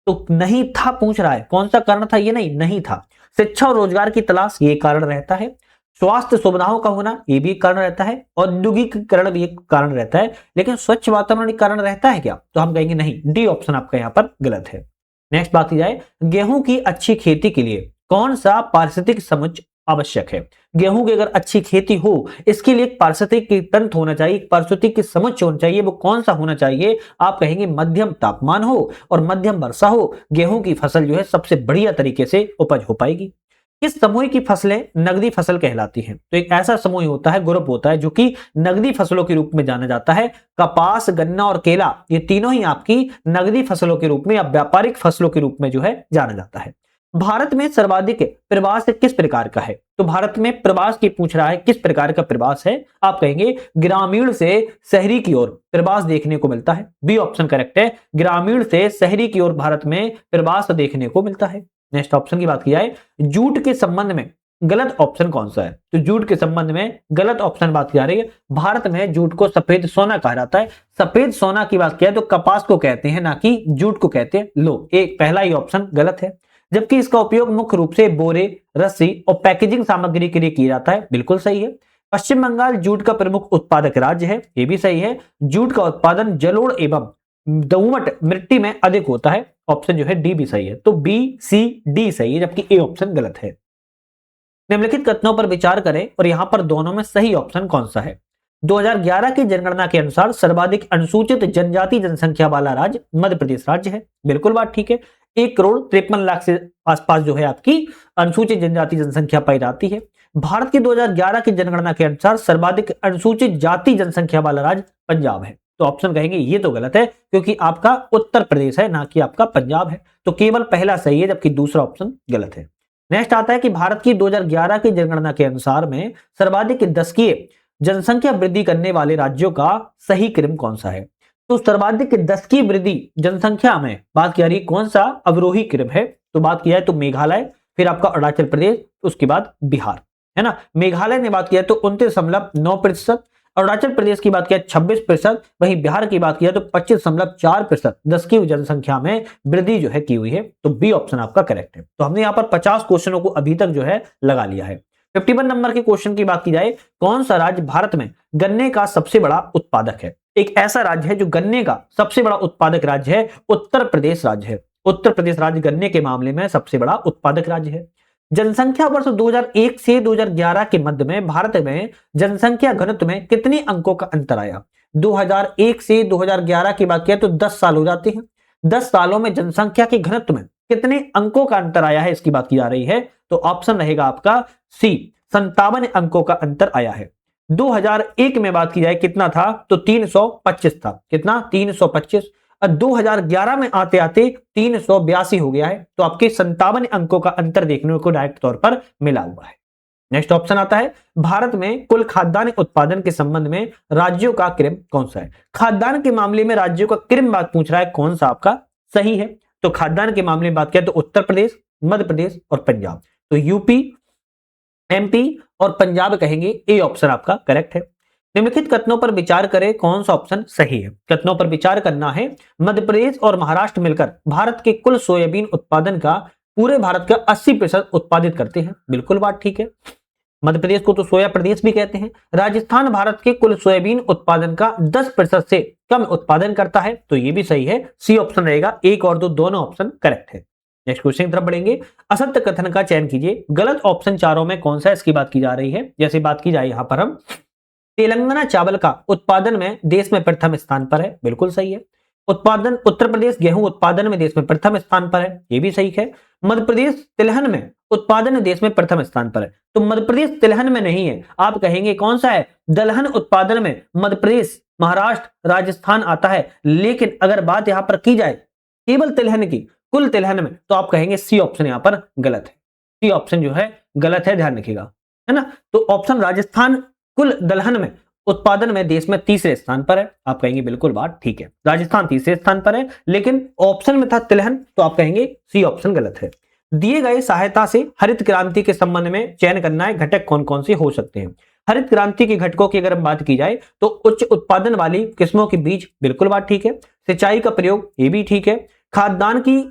तो नहीं था पूछ रहा है, कौन सा कारण था, ये नहीं था। शिक्षा और रोजगार की तलाश ये कारण रहता है, स्वास्थ्य सुविधाओं का होना ये भी एक कारण रहता है, औद्योगिकीकरण भी एक कारण रहता है, लेकिन स्वच्छ वातावरण एक कारण रहता है क्या, तो हम कहेंगे नहीं, डी ऑप्शन आपका यहाँ पर गलत है। नेक्स्ट बात की जाए, गेहूं की अच्छी खेती के लिए कौन सा पारिस्थितिक समुच्चय आवश्यक है। गेहूं की अगर अच्छी खेती हो, इसके लिए एक पारिस्थितिक तंत्र होना चाहिए, एक पारिस्थितिक समुच्चय होना चाहिए। वो कौन सा होना चाहिए, आप कहेंगे मध्यम तापमान हो और मध्यम वर्षा हो, गेहूं की फसल जो है सबसे बढ़िया तरीके से उपज हो पाएगी। किस समूह की फसलें नगदी फसल कहलाती हैं, तो एक ऐसा समूह होता है, ग्रुप होता है जो कि नगदी फसलों के रूप में जाना जाता है। कपास, गन्ना और केला ये तीनों ही आपकी नगदी फसलों के रूप में या व्यापारिक फसलों के रूप में जो है जाना जाता है। भारत में सर्वाधिक प्रवास किस प्रकार का है, तो भारत में प्रवास की पूछ रहा है, किस प्रकार का प्रवास है, आप कहेंगे ग्रामीण से शहरी की ओर प्रवास देखने को मिलता है। बी ऑप्शन करेक्ट है, ग्रामीण से शहरी की ओर भारत में प्रवास देखने को मिलता है। नेक्स्ट ऑप्शन की बात की जाए, जूट के संबंध में गलत ऑप्शन कौन सा है, तो जूट के संबंध में गलत ऑप्शन बात की जा रही है। भारत में जूट को सफेद सोना कहा जाता है। सफेद सोना की बात किया तो कपास को कहते हैं, ना कि जूट को कहते हैं। लो, एक पहला ही ऑप्शन गलत है, जबकि इसका उपयोग मुख्य रूप से बोरे, रस्सी और पैकेजिंग सामग्री के लिए किया जाता है। बिल्कुल सही है। पश्चिम बंगाल जूट का प्रमुख उत्पादक राज्य है, ये भी सही है। जूट का उत्पादन जलोढ़ एवं दोमट मिट्टी में अधिक होता है, ऑप्शन जो है डी भी सही है। तो बी, सी, डी सही है, जबकि ए ऑप्शन गलत है। निम्नलिखित कथनों पर विचार करें और यहां पर दोनों में सही ऑप्शन कौन सा है। 2011 की जनगणना के अनुसार सर्वाधिक अनुसूचित जनजाति जनसंख्या वाला राज्य मध्य प्रदेश राज्य है। बिल्कुल बात ठीक है। 1,53,00,000 से आसपास जो है आपकी अनुसूचित जनजाति जनसंख्या पाई जाती है। भारत की 2011 की जनगणना के अनुसार सर्वाधिक अनुसूचित जाति जनसंख्या वाला राज्य पंजाब है। तो ऑप्शन कहेंगे ये तो गलत है, क्योंकि आपका उत्तर प्रदेश है, ना कि आपका पंजाब है। तो केवल पहला सही है, जबकि दूसरा ऑप्शन गलत है। नेक्स्ट आता है कि भारत की 2011 की जनगणना के अनुसार में सर्वाधिक दशकीय जनसंख्या वृद्धि करने वाले राज्यों का सही क्रम कौन सा है। तो सर्वाधिक दशकीय वृद्धि जनसंख्या में बात की जा रही कौन सा अवरोही क्रम है, तो बात किया है तो मेघालय, फिर आपका अरुणाचल प्रदेश, उसके बाद बिहार, है ना। मेघालय ने बात किया तो 29.9%, अरुणाचल प्रदेश की बात किया 26%, वहीं बिहार की बात किया तो 25.4% दशकीय जनसंख्या में वृद्धि जो है की हुई है। तो बी ऑप्शन आपका करेक्ट है। तो हमने यहाँ पर 50 क्वेश्चनों को अभी तक जो है लगा लिया है। 51 नंबर के क्वेश्चन की बात की जाए, कौन सा राज्य भारत में गन्ने का सबसे बड़ा उत्पादक है। एक ऐसा राज्य है जो गन्ने का सबसे बड़ा उत्पादक राज्य है, उत्तर प्रदेश राज्य है। उत्तर प्रदेश राज्य गन्ने के मामले में सबसे बड़ा उत्पादक राज्य है। जनसंख्या वर्ष 2001 से 2011 के मध्य में भारत में जनसंख्या घनत्व में कितने अंकों का अंतर आया। 2001 से 2011 की बात किया तो 10 साल हो जाते हैं। 10 सालों में जनसंख्या के घनत्व में कितने अंकों का अंतर आया है, इसकी बात की जा रही है। तो ऑप्शन रहेगा आपका सी, 57 अंकों का अंतर आया है। 2001 में बात की जाए कितना था, तो 325 था। कितना, 325। और 2011 में आते आते 382 हो गया है। तो आपके 57 अंकों का अंतर देखने को डायरेक्ट तौर पर मिला हुआ है। नेक्स्ट ऑप्शन आता है, भारत में कुल खाद्यान्न उत्पादन के संबंध में राज्यों का क्रम कौन सा है। खाद्यान्न के मामले में राज्यों का क्रम बात पूछ रहा है, कौन सा आपका सही है। तो खाद्यान्न के मामले में बात किया तो उत्तर प्रदेश, मध्य प्रदेश और पंजाब। तो यूपी, एमपी और पंजाब कहेंगे ए ऑप्शन आपका करेक्ट है। निम्नलिखित कथनों पर विचार करें, कौन सा ऑप्शन सही है। कथनों पर विचार करना है, मध्य प्रदेश और महाराष्ट्र मिलकर भारत के कुल सोयाबीन उत्पादन का पूरे भारत का 80% उत्पादित करते हैं। बिल्कुल बात ठीक है। मध्य प्रदेश को तो सोया प्रदेश भी कहते हैं। राजस्थान भारत के कुल सोयाबीन उत्पादन का 10% से कम उत्पादन करता है। तो ये भी सही है, सी ऑप्शन रहेगा। एक और दो दोनों ऑप्शन करेक्ट है। नेक्स्ट क्वेश्चन की तरफ बढ़ेंगे। असत्य कथन का चयन कीजिए, गलत ऑप्शन चारों में कौन सा है, इसकी बात की जा रही है। जैसे बात की जाए यहां पर हम, तेलंगाना चावल का उत्पादन में देश में प्रथम स्थान पर है। बिल्कुल सही है। उत्पादन, उत्तर प्रदेश गेहूं उत्पादन में देश में प्रथम स्थान पर है, ये भी सही है। मध्य प्रदेश तिलहन में उत्पादन में देश में प्रथम स्थान पर है। तो मध्य प्रदेश तिलहन में नहीं है, आप कहेंगे कौन सा है, दलहन उत्पादन में मध्य प्रदेश, महाराष्ट्र, राजस्थान आता है। लेकिन अगर बात यहां पर की जाए केवल तिलहन की, कुल तिलहन में, तो आप कहेंगे सी ऑप्शन यहां पर गलत है। सी ऑप्शन जो है गलत है, ध्यान रखिएगा, है ना। तो ऑप्शन राजस्थान कुल दलहन में उत्पादन में देश में तीसरे स्थान पर है, आप कहेंगे बिल्कुल बात ठीक है, राजस्थान तीसरे स्थान पर है। लेकिन ऑप्शन में था तिलहन, तो आप कहेंगे सी ऑप्शन गलत है। दिए गए सहायता से हरित क्रांति के संबंध में चयन करना है घटक कौन कौन से हो सकते हैं। हरित क्रांति के घटकों की अगर हम बात की जाए तो उच्च उत्पादन वाली किस्मों के बीज, बिल्कुल बात ठीक है। सिंचाई का प्रयोग, ये भी ठीक है। खाद्यान्न की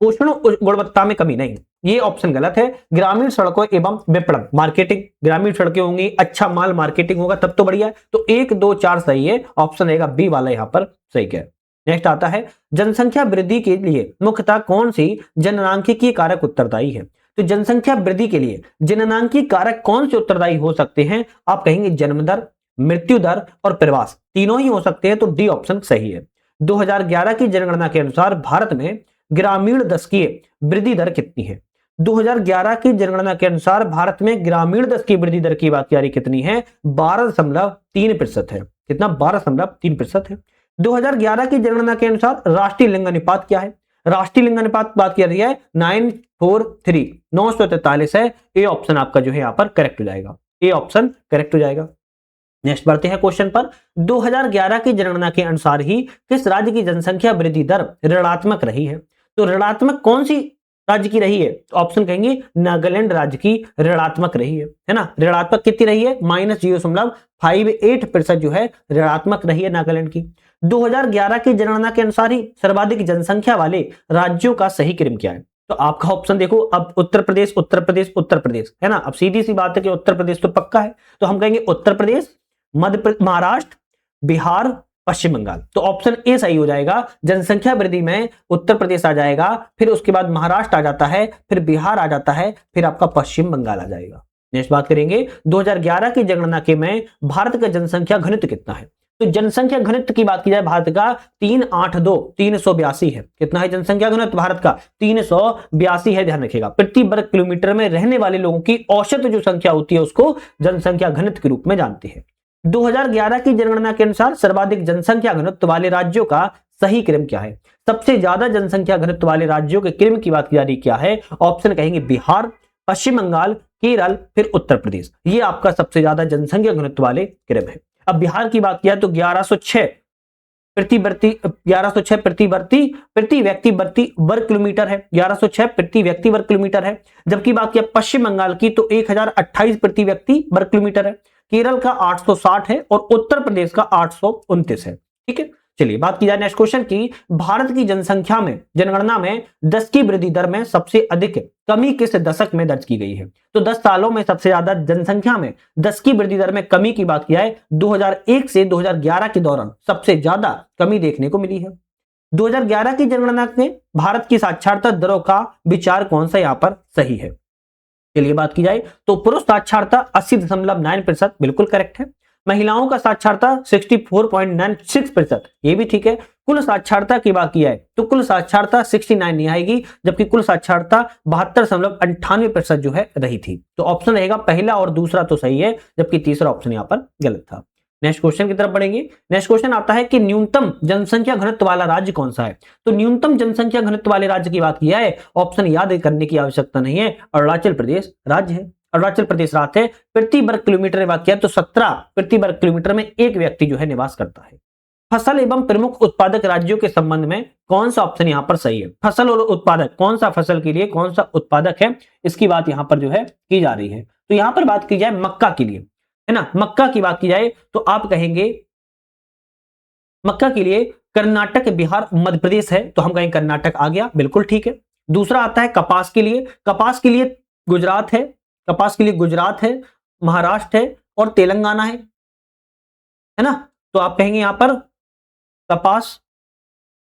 पोषण गुणवत्ता में कमी नहीं, ये ऑप्शन गलत है। ग्रामीण सड़कों एवं विपणन, मार्केटिंग, ग्रामीण सड़कें होंगी, अच्छा माल मार्केटिंग होगा तब तो बढ़िया है। तो 1 2 4 सही है, ऑप्शन रहेगा बी वाला यहां पर सही है। नेक्स्ट आता है जनसंख्या वृद्धि के लिए मुख्यतः कौन सी जननांकिकीय कारक उत्तरदायी है। तो जनसंख्या वृद्धि के लिए जननांकीय कारक कौन से उत्तरदायी हो सकते हैं? आप कहेंगे जन्म दर, मृत्यु दर और प्रवास, तीनों ही हो सकते हैं, तो डी ऑप्शन सही है। 2011 की जनगणना के अनुसार भारत में ग्रामीण दशकीय वृद्धि दर कितनी है? 2011 की जनगणना के अनुसार भारत में ग्रामीण दशकीय वृद्धि दर की बात जारी कितनी है? 12.3% है। कितना? 12.3% है। 2011 की जनगणना के अनुसार राष्ट्रीय लिंग अनुपात क्या है? राष्ट्रीय लिंग अनुपात बात की रही है 943, 943 है। ए ऑप्शन आपका जो है यहां पर करेक्ट हो जाएगा, ए ऑप्शन करेक्ट हो जाएगा। नेक्स्ट बढ़ते हैं क्वेश्चन पर। 2011 की जनगणना के अनुसार ही किस राज्य की जनसंख्या वृद्धि दर ऋणात्मक रही है? तो ऋणात्मक कौन सी राज्य की रही है? तो ऑप्शन कहेंगे नागालैंड राज्य की ऋणात्मक रही है ना। ऋणात्मक कितनी रही है? -0.58% जो है ऋणात्मक रही है नागालैंड की। 2011 की जनगणना के अनुसार ही सर्वाधिक जनसंख्या वाले राज्यों का सही क्रम क्या है? तो आपका ऑप्शन देखो, अब उत्तर प्रदेश उत्तर प्रदेश उत्तर प्रदेश है ना। अब सीधी सी बात है कि उत्तर प्रदेश तो पक्का है, तो हम कहेंगे उत्तर प्रदेश, महाराष्ट्र, बिहार, पश्चिम बंगाल। तो ऑप्शन ए सही हो जाएगा। जनसंख्या वृद्धि में उत्तर प्रदेश आ जाएगा, फिर उसके बाद महाराष्ट्र आ जाता है, फिर बिहार आ जाता है, फिर आपका पश्चिम बंगाल आ जाएगा। नेक्स्ट बात करेंगे 2011 की जनगणना के में भारत का जनसंख्या घनत्व कितना है? तो जनसंख्या घनत्व की बात की जाए भारत का 382 है। कितना है जनसंख्या घनत्व भारत का? 382 है, ध्यान रखिएगा। प्रति वर्ग किलोमीटर में रहने वाले लोगों की औसत जो संख्या होती है उसको जनसंख्या घनत्व के रूप में जानते हैं। 2011 की जनगणना के अनुसार सर्वाधिक जनसंख्या घनत्व वाले राज्यों का सही क्रम क्या है? सबसे ज्यादा जनसंख्या घनत्व वाले राज्यों के क्रम की बात की जा रही क्या है? ऑप्शन कहेंगे बिहार, पश्चिम बंगाल, केरल, फिर उत्तर प्रदेश। ये आपका सबसे ज्यादा जनसंख्या घनत्व वाले क्रम है। अब बिहार की बात किया तो 1106 प्रति व्यक्ति वर्ग किलोमीटर है। 1106 प्रति व्यक्ति वर्ग किलोमीटर है। जबकि बात किया पश्चिम बंगाल की तो 1028 प्रति व्यक्ति वर्ग किलोमीटर है। केरल का 860 है और उत्तर प्रदेश का 829 है। ठीक है, चलिए बात की जाए नेक्स्ट क्वेश्चन की। भारत की जनसंख्या में जनगणना में 10 की वृद्धि दर में सबसे अधिक कमी किस दशक में दर्ज की गई है? तो 10 सालों में सबसे ज्यादा जनसंख्या में 10 की वृद्धि दर में कमी की बात किया है 2001 से 2011 के दौरान सबसे ज्यादा कमी देखने को मिली है। 2011 की जनगणना में भारत की साक्षरता दरों का विचार कौन सा यहां पर सही है? चलिए बात की जाए तो पुरुष साक्षरता 80.9% बिल्कुल करेक्ट है। महिलाओं का साक्षरता 64.96%, ये भी ठीक है। कुल साक्षरता की बात की जाए तो कुल साक्षरता 69 नहीं आएगी, जबकि कुल साक्षरता 72.98% जो है रही थी। तो ऑप्शन रहेगा पहला और दूसरा तो सही है, जबकि तीसरा ऑप्शन यहां पर गलत था। नेक्स्ट क्वेश्चन की तरफ बढ़ेंगे। नेक्स्ट क्वेश्चन आता है कि न्यूनतम जनसंख्या घनत्व वाला राज्य कौन सा है? तो न्यूनतम जनसंख्या घनत्व वाले राज्य की बात किया है, ऑप्शन याद करने की आवश्यकता नहीं है, अरुणाचल प्रदेश राज्य है। अरुणाचल प्रदेश राज्य है। प्रति वर्ग किलोमीटर बात किया तो 17 प्रति वर्ग किलोमीटर में एक व्यक्ति जो है निवास करता है। फसल एवं प्रमुख उत्पादक राज्यों के संबंध में कौन सा ऑप्शन यहां पर सही है? फसल और उत्पादक, कौन सा फसल के लिए कौन सा उत्पादक है, इसकी बात यहां पर जो है की जा रही है। तो यहां पर बात की जाए मक्का के लिए, है ना, मक्का की बात की जाए तो आप कहेंगे मक्का के लिए कर्नाटक, बिहार, मध्य प्रदेश है, तो हम कहेंगे कर्नाटक आ गया, बिल्कुल ठीक है। दूसरा आता है कपास के लिए। कपास के लिए गुजरात है, कपास के लिए गुजरात है, महाराष्ट्र है और तेलंगाना है ना। तो आप कहेंगे यहां पर कपास,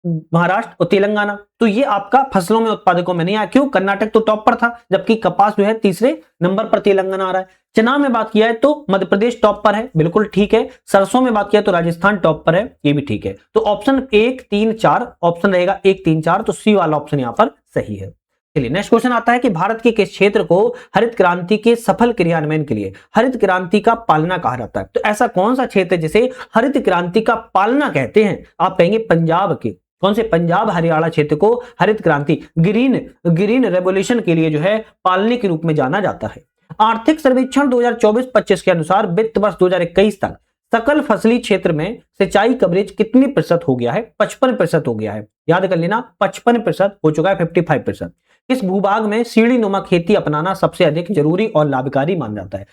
महाराष्ट्र और तेलंगाना। तो ये आपका फसलों में उत्पादकों में नहीं आया, क्यों? कर्नाटक तो टॉप पर था, जबकि कपास जो है तीसरे नंबर पर तेलंगाना आ रहा है। चना में बात किया है तो मध्य प्रदेश टॉप पर है, बिल्कुल ठीक है। सरसों में बात किया तो राजस्थान टॉप पर है, ये भी ठीक है। तो ऑप्शन 1 3 4 ऑप्शन रहेगा 1 3 4, तो सी वाला ऑप्शन यहां पर सही है। चलिए नेक्स्ट क्वेश्चन आता है कि भारत के किस क्षेत्र को हरित क्रांति के सफल क्रियान्वयन के लिए हरित क्रांति का पालना कहा जाता है? तो ऐसा कौन सा क्षेत्र है जिसे हरित क्रांति का पालना कहते हैं? आप कहेंगे पंजाब के, कौन से? पंजाब हरियाणा क्षेत्र को हरित क्रांति, ग्रीन रेवोल्यूशन के लिए जो है पालने के रूप में जाना जाता है। आर्थिक सर्वेक्षण 2024-25 के अनुसार वित्त वर्ष 2021 तक सकल फसली क्षेत्र में सिंचाई कवरेज कितनी प्रतिशत हो गया है? 55% हो गया है। याद कर लेना, 55% हो चुका है, 55%। किस भूभाग में सीढ़ीनुमा खेती अपनाना सबसे अधिक जरूरी और लाभकारी माना जाता है?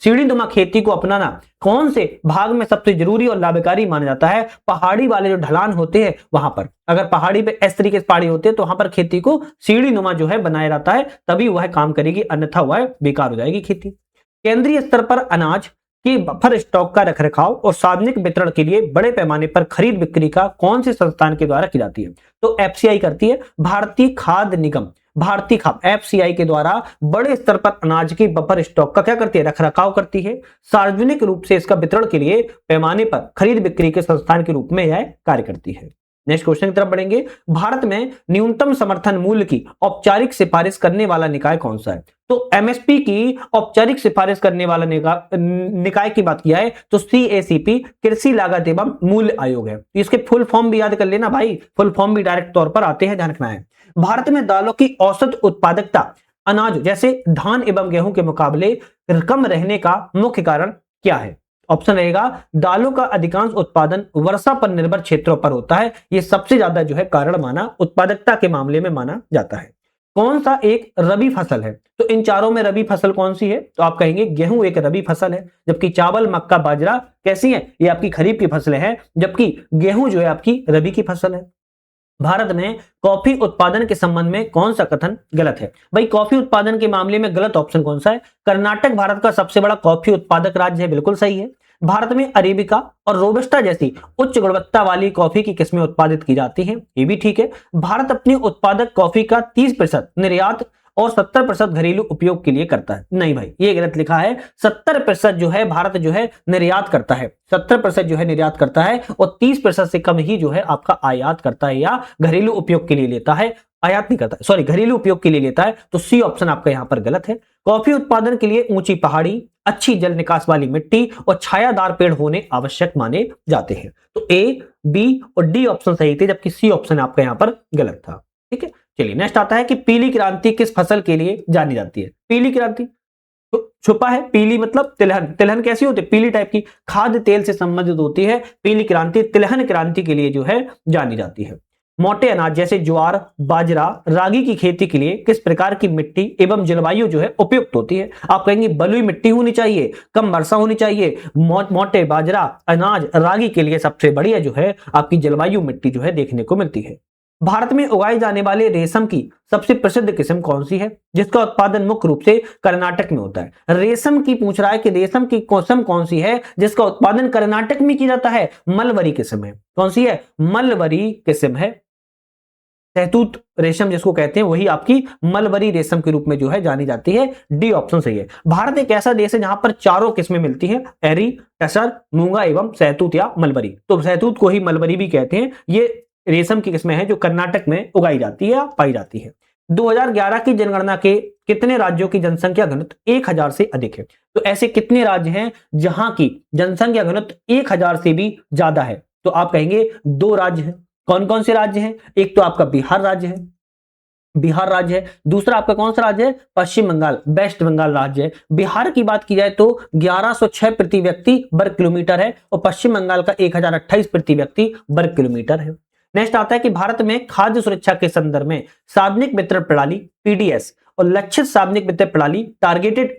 सीढ़ीनुमा खेती को अपनाना कौन से भाग में सबसे जरूरी और लाभकारी माना जाता है? पहाड़ी वाले जो ढलान होते हैं वहां पर, अगर पहाड़ी पे इस तरीके से पहाड़ी होते हैं तो वहां पर खेती को सीढ़ीनुमा जो है बनाया जाता है, तभी वह काम करेगी, अन्यथा वह बेकार हो जाएगी खेती। केंद्रीय स्तर पर अनाज कि बफर स्टॉक का रखरखाव और सार्वजनिक वितरण के लिए बड़े पैमाने पर खरीद बिक्री का कौन से संस्थान के द्वारा की जाती है? तो एफसीआई करती है, भारतीय खाद्य निगम, भारतीय खाद्य एफसीआई के द्वारा बड़े स्तर पर अनाज की बफर स्टॉक का क्या करती है? रखरखाव करती है। सार्वजनिक रूप से इसका वितरण के लिए पैमाने पर खरीद बिक्री के संस्थान के रूप में यह कार्य करती है। नेक्स्ट क्वेश्चन की तरफ बढ़ेंगे। भारत में न्यूनतम समर्थन मूल्य की औपचारिक सिफारिश करने वाला निकाय कौन सा है? तो एमएसपी की औपचारिक सिफारिश करने वाला निकाय की बात किया है तो सीएसीपी, कृषि लागत एवं मूल्य आयोग है। इसके फुल फॉर्म भी याद कर लेना भाई, फुल फॉर्म भी डायरेक्ट तौर पर आते हैं, ध्यान रखना है। भारत में दालों की औसत उत्पादकता अनाज जैसे धान एवं गेहूं के मुकाबले कम रहने का मुख्य कारण क्या है? ऑप्शन रहेगा दालों का अधिकांश उत्पादन वर्षा पर निर्भर क्षेत्रों पर होता है, यह सबसे ज्यादा जो है कारण माना उत्पादकता के मामले में माना जाता है। कौन सा एक रबी फसल है? तो इन चारों में रबी फसल कौन सी है? तो आप कहेंगे गेहूं एक रबी फसल है, जबकि चावल, मक्का, बाजरा कैसी है? ये आपकी खरीफ की फसलें हैं, जबकि गेहूं जो है आपकी रबी की फसल है। भारत में कॉफी उत्पादन के संबंध में कौन सा कथन गलत है? भाई कॉफी उत्पादन के मामले में गलत ऑप्शन कौन सा है? कर्नाटक भारत का सबसे बड़ा कॉफी उत्पादक राज्य है, बिल्कुल सही है। भारत में अरेबिका और रोबस्टा जैसी उच्च गुणवत्ता वाली कॉफी की किस्में उत्पादित की जाती हैं, ये भी ठीक है। भारत अपनी उत्पादक कॉफी का 30% निर्यात और 70% घरेलू उपयोग के लिए करता है। नहीं भाई, ये गलत लिखा है। 70% जो है भारत जो है निर्यात करता है, 70% जो है निर्यात करता है और 30% से कम ही जो है आपका आयात करता है या घरेलू उपयोग के लिए लेता है, आयात नहीं करता, सॉरी घरेलू उपयोग के लिए लेता है। तो सी ऑप्शन आपका यहां पर गलत है। कॉफी उत्पादन के लिए ऊंची पहाड़ी, अच्छी जल निकास वाली मिट्टी और छायादार पेड़ होने आवश्यक माने जाते हैं। तो ए, बी और डी ऑप्शन सही थे, जबकि सी ऑप्शन आपका यहां पर गलत था। ठीक है, चलिए नेक्स्ट आता है कि पीली क्रांति किस फसल के लिए जानी जाती है? पीली क्रांति तो छुपा है, पीली मतलब तिलहन। तिलहन कैसी होती है? पीली टाइप की, खाद्य तेल से संबंधित होती है। पीली क्रांति तिलहन क्रांति के लिए जो है जानी जाती है। मोटे अनाज जैसे ज्वार, बाजरा, रागी की खेती के लिए किस प्रकार की मिट्टी एवं जलवायु जो है उपयुक्त होती है? आप कहेंगे बलुई मिट्टी होनी चाहिए, कम वर्षा होनी चाहिए। मोटे बाजरा, अनाज, रागी के लिए सबसे बढ़िया जो है आपकी जलवायु मिट्टी जो है देखने को मिलती है। भारत में उगाए जाने वाले रेशम की सबसे प्रसिद्ध किस्म कौन सी है, जिसका उत्पादन मुख्य रूप से कर्नाटक में होता है? रेशम की पूछ रहा है कि रेशम की किस्म कौन सी है जिसका उत्पादन कर्नाटक में किया जाता है? मलबरी किस्म है। कौन सी है? मलबरी किस्म है। शहतूत रेशम जिसको कहते हैं वही आपकी मलबरी रेशम के रूप में जो है जानी जाती है। डी ऑप्शन सही है। भारत एक ऐसा देश है जहां पर चारों किस्में मिलती हैं, एरी, टसर, मूंगा एवं शहतूत या मलबरी। तो शहतूत को ही मलबरी भी कहते हैं। ये रेशम की किस्में हैं जो कर्नाटक में उगाई जाती है या पाई जाती है। 2011 की जनगणना के कितने राज्यों की जनसंख्या घनत्व 1000 से अधिक है? तो ऐसे कितने राज्य हैं जहां की जनसंख्या घनत्व 1000 से भी ज्यादा है? तो आप कहेंगे 2 राज्य हैं। कौन कौन से राज्य हैं? एक तो आपका बिहार राज्य है, बिहार राज्य है। दूसरा आपका कौन सा राज्य है? पश्चिम बंगाल, वेस्ट बंगाल राज्य है। बिहार की बात की जाए तो 1106 प्रति व्यक्ति वर्ग किलोमीटर है और पश्चिम बंगाल का 1028 प्रति व्यक्ति वर्ग किलोमीटर है। नेक्स्ट आता है कि भारत में खाद्य सुरक्षा के संदर्भ में सार्वजनिक वितरण प्रणाली पीडीएस और लक्षित सार्वजनिक वितरण प्रणाली टारगेटेड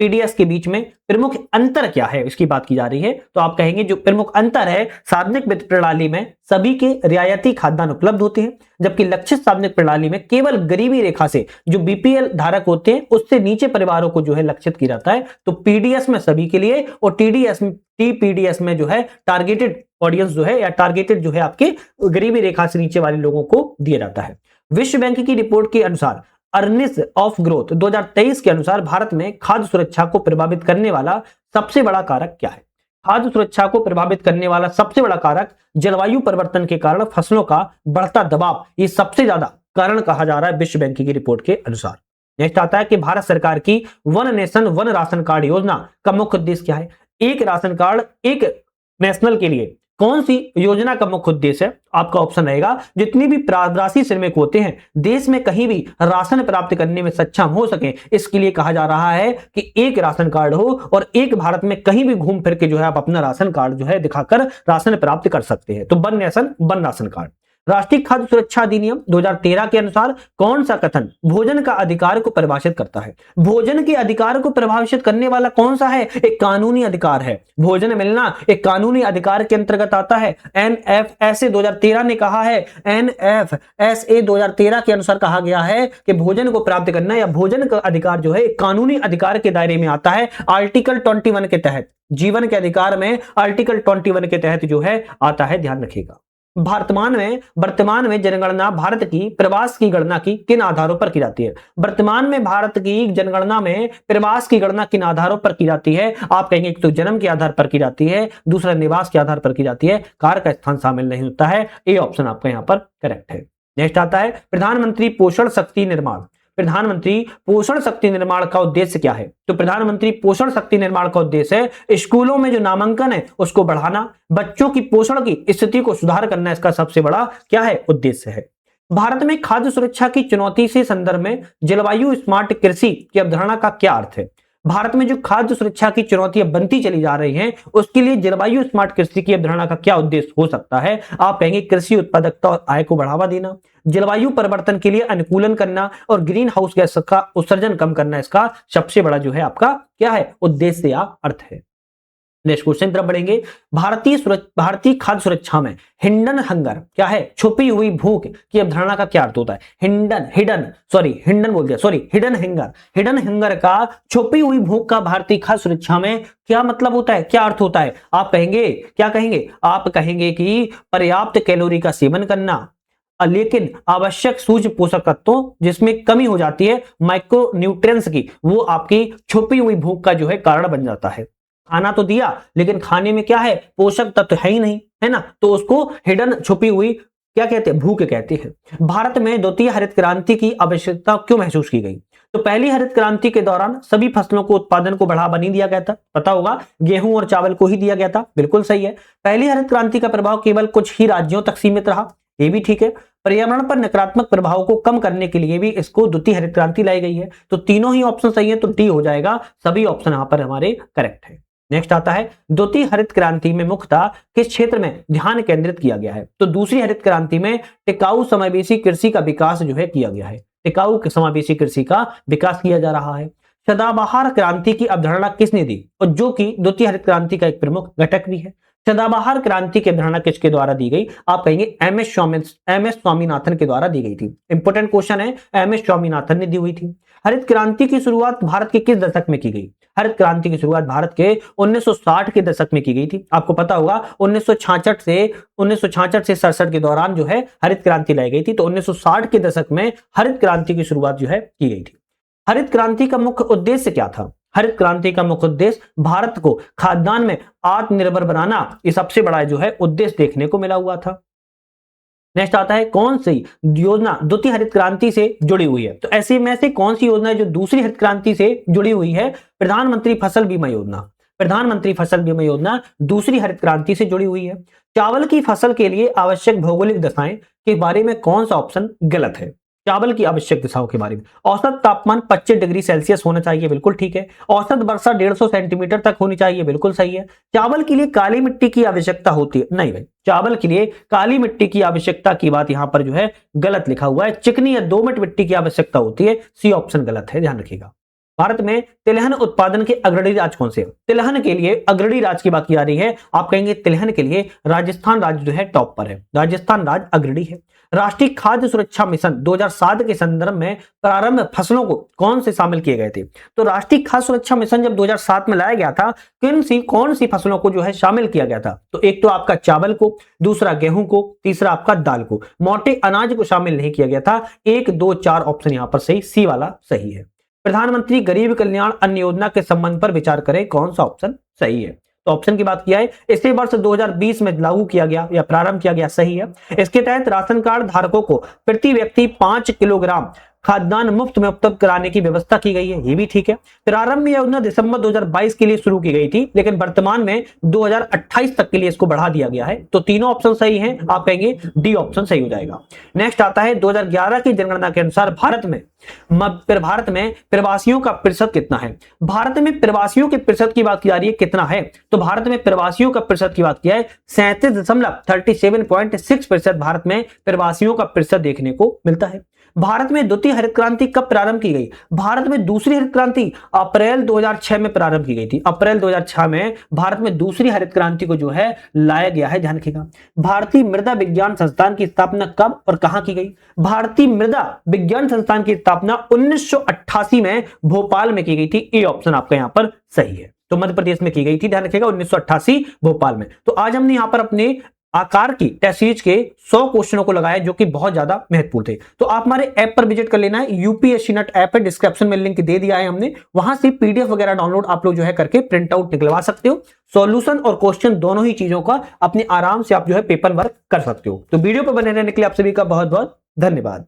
पीडीएस के बीच में प्रमुख अंतर क्या है, इसकी बात की जा रही है। तो आप कहेंगे जो प्रमुख अंतर है, सार्वजनिक वितरण प्रणाली में सभी के रियायती खाद्यान्न उपलब्ध होते हैं, जबकि लक्षित सार्वजनिक प्रणाली में केवल गरीबी रेखा से जो बीपीएल धारक होते हैं उससे नीचे परिवारों को जो है लक्षित किया जाता है। तो पीडीएस में सभी के लिए और टीपीडीएस में जो है टारगेटेड ऑडियंस जो है या टारगेटेड जो है आपके गरीबी रेखा से नीचे वाले लोगों को दिया जाता है। विश्व बैंक की रिपोर्ट के अनुसार अर्निंग्स ऑफ ग्रोथ 2023 के अनुसार भारत में खाद्य सुरक्षा को प्रभावित करने वाला सबसे बड़ा कारक क्या है? खाद्य सुरक्षा को प्रभावित करने वाला सबसे बड़ा कारक जलवायु परिवर्तन के कारण फसलों का बढ़ता दबाव, ये सबसे ज्यादा कारण कहा जा रहा है विश्व बैंक की रिपोर्ट के अनुसार। नेक्स्ट आता है कि भारत सरकार की one nation one ration card योजना का मुख्य उद्देश्य क्या है? एक राशन कार्ड एक नेशनल के लिए कौन सी योजना का मुख्य उद्देश्य है? आपका ऑप्शन रहेगा जितनी भी प्रवासी श्रमिक होते हैं देश में कहीं भी राशन प्राप्त करने में सक्षम हो सके, इसके लिए कहा जा रहा है कि एक राशन कार्ड हो और एक भारत में कहीं भी घूम फिर के जो है आप अपना राशन कार्ड जो है दिखाकर राशन प्राप्त कर सकते हैं। तो one nation one ration card. राष्ट्रीय खाद्य सुरक्षा अधिनियम 2013 के अनुसार कौन सा कथन भोजन का अधिकार को परिभाषित करता है? भोजन के अधिकार को परिभाषित करने वाला कौन सा है? एक कानूनी अधिकार है। भोजन मिलना एक कानूनी अधिकार के अंतर्गत आता है। एनएफएसए 2013 ने कहा है, एनएफएसए 2013 के अनुसार कहा गया है कि भोजन को प्राप्त करना या भोजन का अधिकार जो है एक कानूनी अधिकार के दायरे में आता है। आर्टिकल 21 के तहत, जीवन के अधिकार में आर्टिकल 21 के तहत जो है आता है, ध्यान रखिएगा। वर्तमान में जनगणना भारत की प्रवास की गणना की किन आधारों पर की जाती है? वर्तमान में भारत की जनगणना में प्रवास की गणना किन आधारों पर की जाती है? आप कहेंगे एक तो जन्म के आधार पर की जाती है, दूसरा निवास के आधार पर की जाती है, कार्य का स्थान शामिल नहीं होता है। ए ऑप्शन आपका यहां पर करेक्ट है। नेक्स्ट आता है प्रधानमंत्री पोषण शक्ति निर्माण। प्रधानमंत्री पोषण शक्ति निर्माण का उद्देश्य क्या है? तो प्रधानमंत्री पोषण शक्ति निर्माण का उद्देश्य है स्कूलों में जो नामांकन है उसको बढ़ाना, बच्चों की पोषण की स्थिति को सुधार करना, इसका सबसे बड़ा क्या है? उद्देश्य है। भारत में खाद्य सुरक्षा की चुनौती से संदर्भ में जलवायु स्मार्ट कृषि की अवधारणा का क्या अर्थ है? भारत में जो खाद्य सुरक्षा की चुनौतियां बनती चली जा रही हैं उसके लिए जलवायु स्मार्ट कृषि की अवधारणा का क्या उद्देश्य हो सकता है? आप कहेंगे कृषि उत्पादकता और आय को बढ़ावा देना, जलवायु परिवर्तन के लिए अनुकूलन करना और ग्रीन हाउस गैस का उत्सर्जन कम करना, इसका सबसे बड़ा जो है आपका क्या है? उद्देश्य या अर्थ है। नेक्स्ट क्वेश्चन तरफ बढ़ेंगे। भारतीय खाद्य सुरक्षा में हिडन हंगर क्या है? छुपी हुई भूख की अवधारणा का क्या अर्थ होता है? हिडन हंगर का छुपी हुई भूख का भारतीय खाद्य सुरक्षा में क्या मतलब होता है, क्या अर्थ होता है? आप कहेंगे, क्या कहेंगे? आप कहेंगे कि पर्याप्त कैलोरी का सेवन करना, लेकिन आवश्यक सूक्ष्म पोषक तत्वों जिसमें कमी हो जाती है माइक्रो न्यूट्रिएंट्स की, वो आपकी छुपी हुई भूख का जो है कारण बन जाता है। खाना तो दिया लेकिन खाने में क्या है? पोषक तत्व है ही नहीं, है ना, तो उसको हिडन छुपी हुई क्या कहते हैं? भूख कहते हैं। भारत में द्वितीय हरित क्रांति की आवश्यकता क्यों महसूस की गई? तो पहली हरित क्रांति के दौरान सभी फसलों को उत्पादन को बढ़ावा नहीं दिया गया था, पता होगा, गेहूं और चावल को ही दिया गया था, बिल्कुल सही है। पहली हरित क्रांति का प्रभाव केवल कुछ ही राज्यों तक सीमित रहा, ये भी ठीक है। पर्यावरण पर नकारात्मक प्रभाव को कम करने के लिए भी इसको द्वितीय हरित क्रांति लाई गई है। तो तीनों ही ऑप्शन सही है, तो डी हो जाएगा। सभी ऑप्शन यहां पर हमारे करेक्ट है। नेक्स्ट आता है द्वितीय हरित क्रांति में मुख्यतः किस क्षेत्र में ध्यान केंद्रित किया गया है? तो दूसरी हरित क्रांति में टिकाऊ समावेशी कृषि का विकास जो है किया गया है। टिकाऊ समावेशी कृषि का विकास किया जा रहा है। सदाबहार क्रांति की अवधारणा किसने दी और जो कि द्वितीय हरित क्रांति का एक प्रमुख घटक भी है? सदाबहार क्रांति की अवधारणा किसके द्वारा दी गई? आप कहेंगे एम एस स्वामीनाथन के द्वारा दी गई थी। इंपोर्टेंट क्वेश्चन है, एम एस स्वामीनाथन ने दी हुई थी। हरित क्रांति की शुरुआत भारत के किस दशक में की गई? हरित क्रांति की शुरुआत भारत के 1960 के दशक में की गई थी। आपको पता होगा 1966 से 67 के दौरान जो है हरित क्रांति लाई गई थी, तो 1960 के दशक में हरित क्रांति की शुरुआत जो है की गई थी। हरित क्रांति का मुख्य उद्देश्य क्या था? हरित क्रांति का मुख्य उद्देश्य भारत को खाद्यान्न में आत्मनिर्भर बनाना, ये सबसे बड़ा जो है उद्देश्य देखने को मिला हुआ था। नेक्स्ट आता है कौन सी योजना द्वितीय हरित क्रांति से जुड़ी हुई है? तो ऐसे में से कौन सी योजना है जो दूसरी हरित क्रांति से जुड़ी हुई है? प्रधानमंत्री फसल बीमा योजना। प्रधानमंत्री फसल बीमा योजना दूसरी हरित क्रांति से जुड़ी हुई है। चावल की फसल के लिए आवश्यक भौगोलिक दशाएं के बारे में कौन सा ऑप्शन गलत है? चावल की आवश्यक दिशाओं के बारे में औसत तापमान 25 डिग्री सेल्सियस होना चाहिए, बिल्कुल ठीक है। औसत वर्षा 150 सेंटीमीटर तक होनी चाहिए, बिल्कुल सही है। चावल के लिए काली मिट्टी की आवश्यकता होती है, नहीं भाई, चावल के लिए काली मिट्टी की आवश्यकता की बात यहां पर जो है गलत लिखा हुआ है। चिकनी या दोमट मिट्टी की आवश्यकता होती है, सी ऑप्शन गलत है, ध्यान रखिएगा। भारत में तिलहन उत्पादन के अग्रणी राज्य कौन से? तिलहन के लिए अग्रणी राज्य की बात की जा रही है। आप कहेंगे तिलहन के लिए राजस्थान राज्य जो है टॉप पर है, राजस्थान राज्य अग्रणी है। राष्ट्रीय खाद्य सुरक्षा मिशन 2007 के संदर्भ में प्रारंभ फसलों को कौन से शामिल किए गए थे? तो राष्ट्रीय खाद्य सुरक्षा मिशन जब 2007 में लाया गया था, कौन सी फसलों को जो है शामिल किया गया था? तो एक तो आपका चावल को, दूसरा गेहूं को, तीसरा आपका दाल को, मोटे अनाज को शामिल नहीं किया गया था। 1, 2, 4 ऑप्शन यहां पर सही, सी वाला सही है। प्रधानमंत्री गरीब कल्याण अन्न योजना के संबंध पर विचार करें, कौन सा ऑप्शन सही है? तो ऑप्शन की बात किया है, इसे वर्ष 2020 में लागू किया गया या प्रारंभ किया गया, सही है। इसके तहत राशन कार्ड धारकों को प्रति व्यक्ति 5 किलोग्राम खाद्यान्न मुफ्त में उपलब्ध कराने की व्यवस्था की गई है, ये भी ठीक है। प्रारंभ में योजना दिसंबर 2022 के लिए शुरू की गई थी, लेकिन वर्तमान में 2028 तक के लिए इसको बढ़ा दिया गया है। तो तीनों ऑप्शन सही हैं, आप कहेंगे डी ऑप्शन सही हो जाएगा। नेक्स्ट आता है 2011 की जनगणना के अनुसार भारत में प्रवासियों का प्रतिशत कितना है। भारत में प्रवासियों के प्रतिशत की बात की जा रही है, कितना है, तो भारत में प्रवासियों का प्रतिशत की बात किया है 37.6% भारत में प्रवासियों का प्रतिशत देखने को मिलता है। भारत में द्वितीय हरित क्रांति कब प्रारंभ की गई। भारत में दूसरी हरित क्रांति अप्रैल 2006 में प्रारंभ की गई थी। अप्रैल 2006 में भारत में दूसरी हरित क्रांति को जो है लाया गया है, ध्यान रखिएगा। भारतीय मृदा विज्ञान संस्थान की स्थापना कब और कहां की गई। भारतीय मृदा विज्ञान संस्थान की स्थापना 1988 में भोपाल में की गई थी। ए ऑप्शन आपका यहां पर सही है। तो मध्य प्रदेश में की गई थी, ध्यान रखिएगा, 1988 भोपाल में। तो आज हमने यहां पर अपने आकार की टेस्ट सीरीज के 100 क्वेश्चनों को लगाया, जो कि बहुत ज्यादा महत्वपूर्ण थे। तो आप हमारे ऐप पर विजिट कर लेना है, यूपीएससी नेट ऐप है, डिस्क्रिप्शन में लिंक दे दिया है हमने, वहां से पीडीएफ वगैरह डाउनलोड आप लोग जो है करके प्रिंट आउट निकलवा सकते हो। सॉल्यूशन और क्वेश्चन दोनों ही चीजों का अपने आराम से आप जो है पेपर वर्क कर सकते हो। तो वीडियो पर बने रहने के लिए आप सभी का बहुत बहुत धन्यवाद।